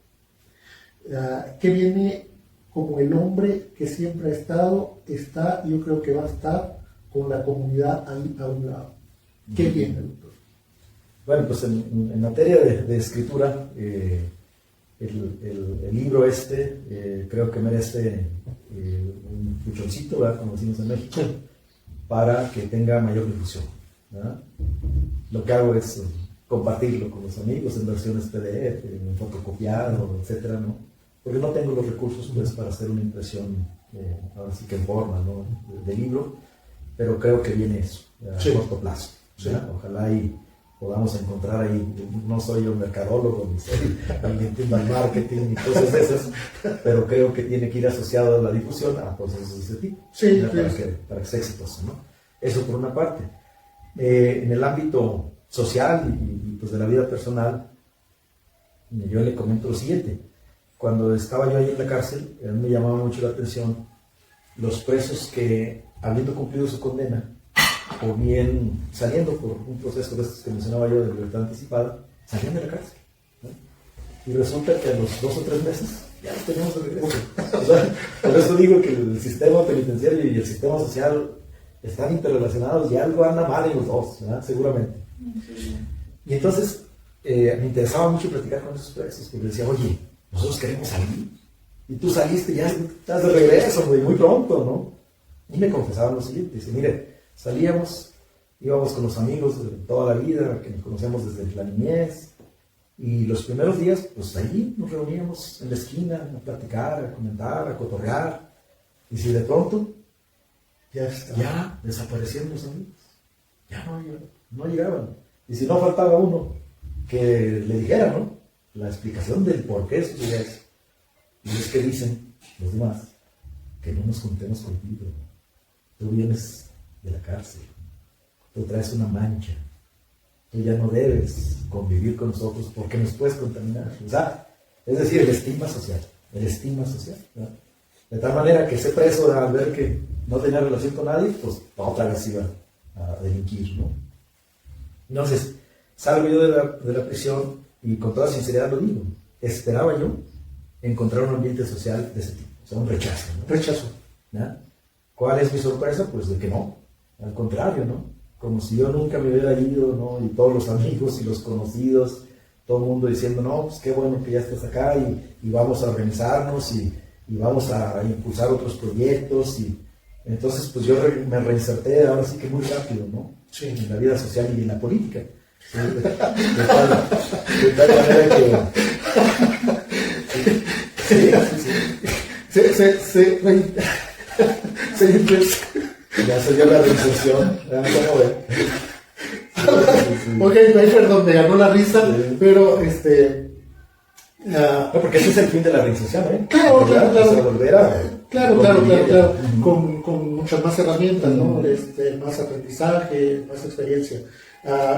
¿Qué viene como el hombre que siempre ha estado, está y yo creo que va a estar con la comunidad ahí a un lado? ¿Qué viene, doctor? Bueno, pues en materia de escritura, el libro creo que merece un puchoncito, ¿verdad? Como decimos en México, para que tenga mayor difusión, ¿verdad? Lo que hago es compartirlo con los amigos en versiones PDF, en fotocopiado, etcétera, ¿no? Porque no tengo los recursos pues, para hacer una impresión, ahora sí que en forma, ¿no? de libro, pero creo que viene eso, a corto plazo. Sí. Ojalá y podamos encontrar ahí, no soy un mercadólogo, ni soy alguien que entienda el marketing y cosas de esas, pero creo que tiene que ir asociado a la difusión a procesos de ese tipo, sí, para que sea exitoso, ¿no? Eso por una parte. En el ámbito social y pues de la vida personal, yo le comento lo siguiente. Cuando estaba yo ahí en la cárcel, a mí me llamaba mucho la atención los presos que, habiendo cumplido su condena, o bien saliendo por un proceso de estos que mencionaba yo de libertad anticipada, salían de la cárcel, ¿no? Y resulta que a los 2 o 3 meses ya los teníamos de regreso. O sea, por eso digo que el sistema penitenciario y el sistema social están interrelacionados y algo anda mal en los dos, ¿verdad? Seguramente. Y entonces me interesaba mucho platicar con esos presos, porque decía, oye, nosotros queremos salir, y tú saliste, ya estás de regreso, muy pronto, ¿no? Y me confesaban lo siguiente, dice, mire, salíamos, íbamos con los amigos de toda la vida, que nos conocíamos desde la niñez, y los primeros días, pues ahí nos reuníamos en la esquina a platicar, a comentar, a cotorrear, y si de pronto ya desaparecieron los amigos, ya no llegaban, y si no faltaba uno que le dijera, ¿no? La explicación del por qué sucede eso. Y es que dicen los demás que no nos juntemos contigo. Tú vienes de la cárcel, tú traes una mancha, tú ya no debes convivir con nosotros porque nos puedes contaminar. O sea, es decir, el estigma social, ¿verdad? De tal manera que ese preso, al ver que no tenía relación con nadie, pues otra vez iba a delinquir, ¿no? Entonces, salgo yo de la prisión y con toda sinceridad lo digo, esperaba yo encontrar un ambiente social de ese tipo, o sea, un rechazo, ¿no? Rechazo. ¿Ya? ¿Cuál es mi sorpresa? Pues de que no, al contrario, ¿no? Como si yo nunca me hubiera ido, ¿no? Y todos los amigos y los conocidos, todo el mundo diciendo, no, pues qué bueno que ya estás acá y vamos a organizarnos y vamos a impulsar otros proyectos. Y entonces, pues yo me reinserté ahora sí que muy rápido, ¿no? Sí. En la vida social y en la política. ¿Sí? De tal manera que... Ya se dio la reinserción. ¿Cómo ven? Ok, perdón, me ganó la risa, Sí. pero No, porque ese es el fin de la reinserción, ¿eh? Claro, ¿verdad? claro. O sea, volver a... Claro. Ujú. Con muchas más herramientas, ¿no? Más aprendizaje, más experiencia.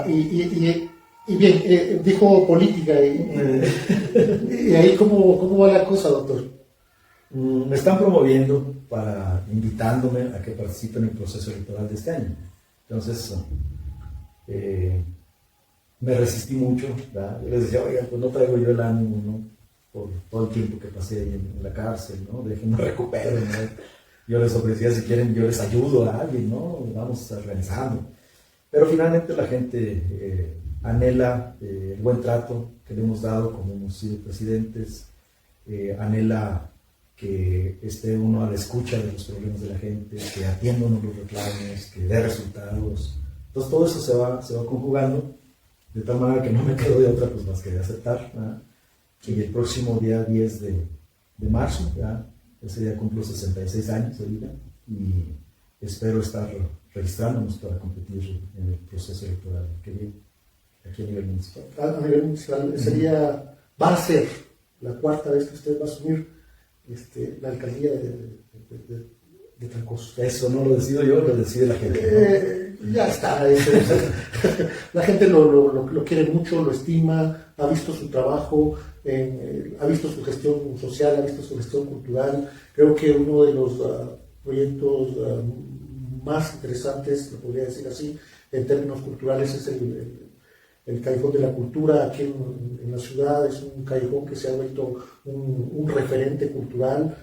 Y bien, dijo política, y ahí ¿cómo va la cosa, doctor? Me están promoviendo invitándome a que participe en el proceso electoral de este año. Entonces, me resistí mucho, ¿verdad? Yo les decía, oiga, pues no traigo yo el ánimo, ¿no? Por todo el tiempo que pasé ahí en la cárcel, ¿no? Déjenme recupero, ¿no? Yo les ofrecía, si quieren, yo les ayudo a alguien, ¿no? Vamos organizando. Pero finalmente la gente anhela el buen trato que le hemos dado como hemos sido presidentes, anhela que esté uno a la escucha de los problemas de la gente, que atienda uno los reclamos, que dé resultados. Entonces todo eso se va conjugando, de tal manera que no me quedo de otra pues más que de aceptar, ¿verdad? Y el próximo día 10 de marzo, ¿verdad? Ese día cumplo 66 años de vida y espero estar registrándonos para competir en el proceso electoral que viene aquí a nivel municipal. A nivel municipal, va a ser la cuarta vez que usted va a asumir la alcaldía de Trancoso. Eso no lo decido yo, lo decide la gente, ¿no? Ya está. La gente lo quiere mucho, lo estima, ha visto su trabajo, ha visto su gestión social, ha visto su gestión cultural. Creo que uno de los proyectos más interesantes, lo podría decir así, en términos culturales es el Callejón de la Cultura aquí en la ciudad. Es un callejón que se ha vuelto un referente cultural.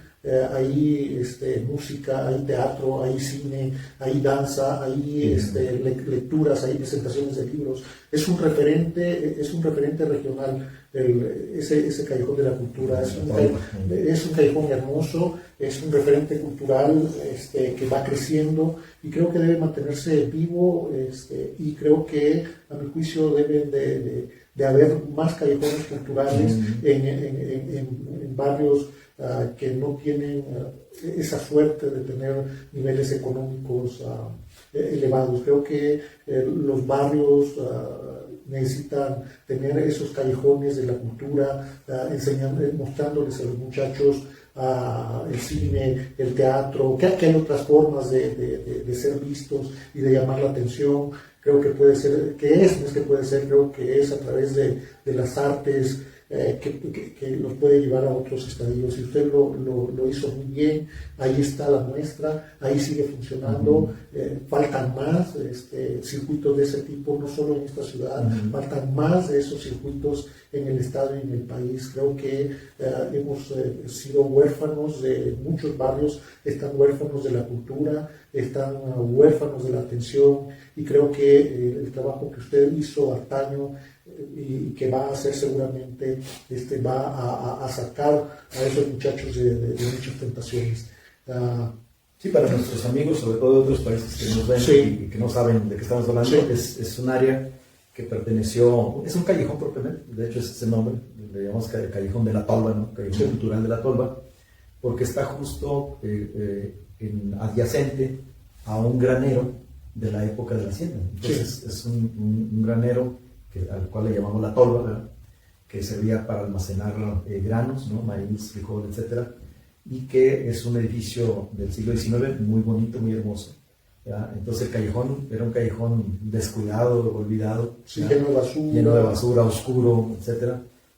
Hay música, hay teatro, hay cine, hay danza, hay lecturas, hay presentaciones de libros. Es un referente regional ese Callejón de la Cultura. Es un callejón hermoso, es un referente cultural que va creciendo y creo que debe mantenerse vivo, y creo que a mi juicio deben de haber más callejones culturales en barrios que no tienen esa suerte de tener niveles económicos elevados. Creo que los barrios necesitan tener esos callejones de la cultura, mostrándoles a los muchachos el cine, el teatro, que hay otras formas de ser vistos y de llamar la atención. Creo que puede ser, creo que es a través de las artes que los puede llevar a otros estadios. Y usted lo hizo muy bien, ahí está la muestra, ahí sigue funcionando. Faltan más circuitos de ese tipo, no solo en esta ciudad, faltan más de esos circuitos en el estado y en el país. Creo que hemos sido huérfanos de muchos barrios, están huérfanos de la cultura, están huérfanos de la atención, y creo que el trabajo que usted hizo antaño y que va a hacer seguramente va a sacar a esos muchachos de muchas tentaciones. Sí, para nuestros amigos, sobre todo de otros países que nos ven y que no saben de qué estamos hablando, es un área que perteneció, es un callejón propiamente, de hecho es ese nombre, le llamamos Callejón de la Tolva, ¿no? Callejón Cultural de la Tolva, porque está justo adyacente a un granero de la época de la hacienda. Entonces es un granero al cual le llamamos la tolva, ¿verdad? Que servía para almacenar granos, ¿no? Maíz, frijol, etc. Y que es un edificio del siglo XIX muy bonito, muy hermoso, ¿verdad? Entonces el callejón era un callejón descuidado, olvidado, lleno de basura, oscuro, etc.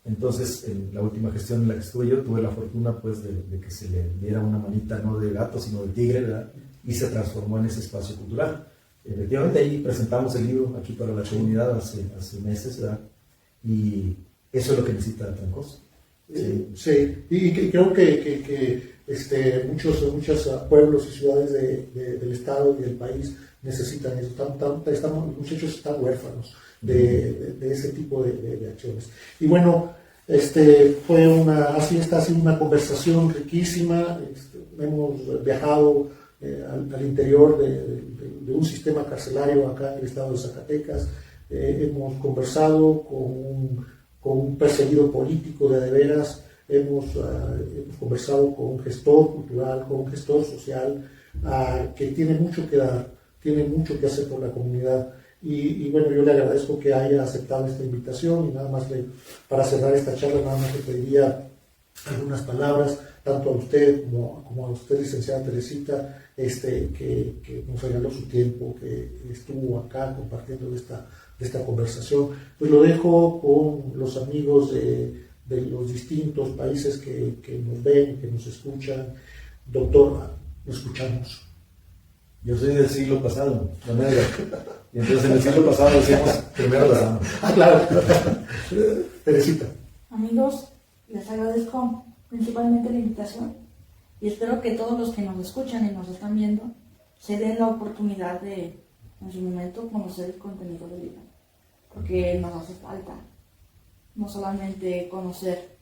Entonces, en la última gestión en la que estuve yo, tuve la fortuna pues de que se le diera una manita no de gato, sino de tigre, ¿verdad? Y se transformó en ese espacio cultural. Efectivamente, ahí presentamos el libro aquí para la comunidad hace meses, ¿verdad? Y eso es lo que necesita Trancoso. Sí, y creo que muchos pueblos y ciudades del estado y del país necesitan eso. Los muchachos están huérfanos de ese tipo de acciones. Y bueno, ha sido una conversación riquísima. Hemos viajado al interior de un sistema carcelario acá en el estado de Zacatecas. Hemos conversado con un perseguido político de veras, hemos conversado con un gestor cultural, con un gestor social, que tiene mucho que dar, tiene mucho que hacer por la comunidad. Y bueno, yo le agradezco que haya aceptado esta invitación y nada más para cerrar esta charla, nada más le pediría algunas palabras, tanto a usted como a usted, licenciada Teresita, que nos regaló su tiempo, que estuvo acá compartiendo de esta conversación. Pues lo dejo con los amigos de los distintos países que nos ven, que nos escuchan. Doctor, lo escuchamos. Yo soy del siglo pasado, no me digas. Y entonces en el siglo pasado decíamos primero las damas. Claro. Teresita. Amigos, les agradezco principalmente la invitación y espero que todos los que nos escuchan y nos están viendo se den la oportunidad de, en su momento, conocer el contenido del libro, porque nos hace falta no solamente conocer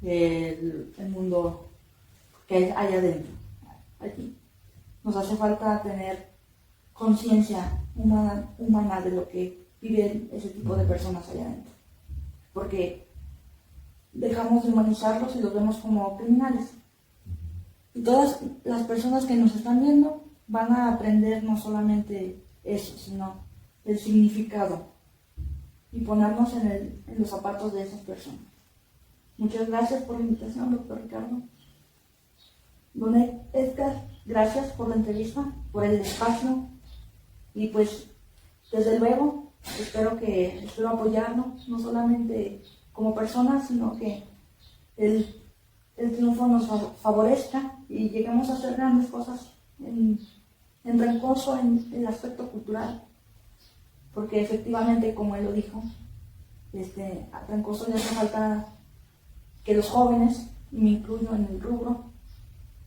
el mundo que hay adentro, allí. Nos hace falta tener conciencia humana de lo que viven ese tipo de personas allá adentro, porque dejamos de humanizarlos y los vemos como criminales. Y todas las personas que nos están viendo van a aprender no solamente eso, sino el significado y ponernos en los zapatos de esas personas. Muchas gracias por la invitación, doctor Ricardo. Don Edgar, gracias por la entrevista, por el espacio y pues desde luego espero apoyarnos, no solamente como personas, sino que el triunfo nos favorezca y lleguemos a hacer grandes cosas en Trancoso, en el aspecto cultural, porque efectivamente, como él lo dijo, a Trancoso le hace falta que los jóvenes, y me incluyo en el rubro,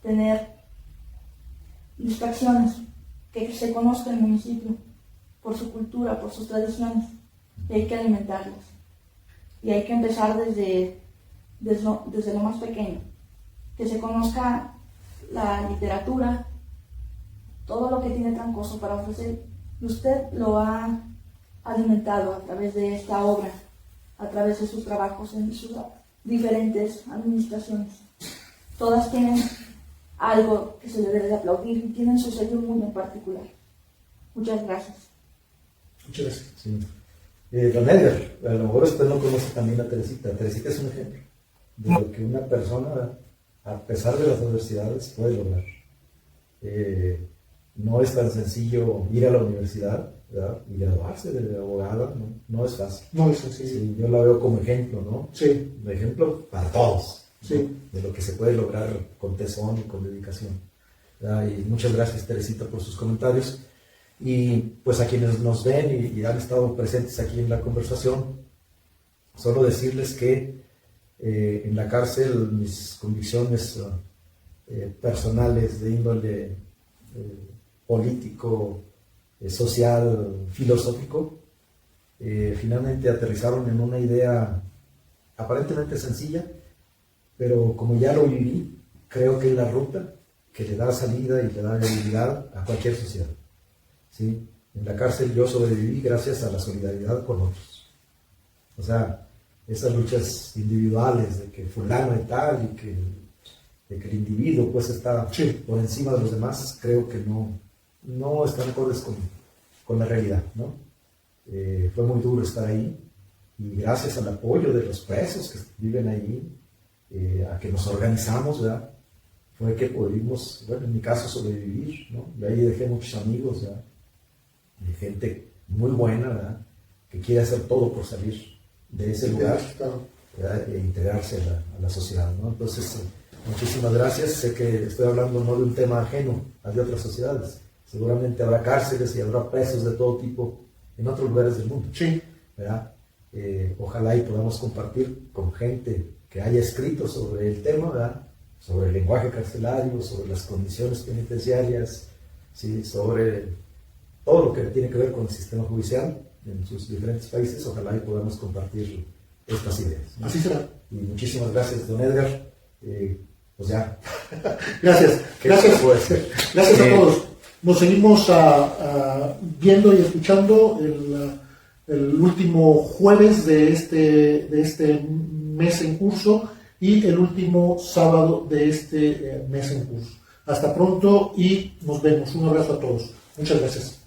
tener distracciones, que se conozca el municipio por su cultura, por sus tradiciones, y hay que alimentarlas. Y hay que empezar desde lo más pequeño, que se conozca la literatura, todo lo que tiene Trancoso para ofrecer. Y usted lo ha alimentado a través de esta obra, a través de sus trabajos en sus diferentes administraciones. Todas tienen algo que se le debe de aplaudir y tienen su sello muy en particular. Muchas gracias. Muchas gracias. Sí. Don Edgar, a lo mejor usted no conoce también a Teresita. Teresita es un ejemplo de lo que una persona, a pesar de las adversidades, puede lograr. No es tan sencillo ir a la universidad, ¿verdad? Y graduarse de abogada, no es fácil. No es sencillo. Sí, yo la veo como ejemplo, ¿no? Sí. Un ejemplo para todos, ¿no? Sí. De lo que se puede lograr con tesón y con dedicación. ¿Verdad? Y muchas gracias, Teresita, por sus comentarios. Y pues a quienes nos ven y han estado presentes aquí en la conversación, solo decirles que en la cárcel mis convicciones personales de índole político, social, filosófico, finalmente aterrizaron en una idea aparentemente sencilla, pero como ya lo viví, creo que es la ruta que le da salida y le da viabilidad a cualquier sociedad. ¿Sí? En la cárcel yo sobreviví gracias a la solidaridad con otros. O sea, esas luchas individuales de que fulano y tal y de que el individuo pues está por encima de los demás, creo que no están acordes con la realidad, ¿no? Fue muy duro estar ahí y gracias al apoyo de los presos que viven ahí, a que nos organizamos, ¿verdad? Fue que pudimos, bueno, en mi caso sobrevivir, ¿no? Y ahí dejé muchos amigos, ¿verdad? De gente muy buena, ¿verdad? Que quiere hacer todo por salir de ese lugar, e integrarse a la sociedad, ¿no? Entonces, muchísimas gracias. Sé que estoy hablando no de un tema ajeno al de otras sociedades. Seguramente habrá cárceles y habrá presos de todo tipo en otros lugares del mundo. Sí. ¿Verdad? Ojalá y podamos compartir con gente que haya escrito sobre el tema, ¿verdad? Sobre el lenguaje carcelario, sobre las condiciones penitenciarias, ¿sí? Sobre todo lo que tiene que ver con el sistema judicial en sus diferentes países. Ojalá y podamos compartir estas ideas, ¿no? Así será. Y muchísimas gracias, don Edgar. Pues ya. Gracias. Gracias. Gracias a todos. Nos seguimos viendo y escuchando el último jueves de este mes en curso y el último sábado de este mes en curso. Hasta pronto y nos vemos. Un abrazo a todos. Muchas gracias.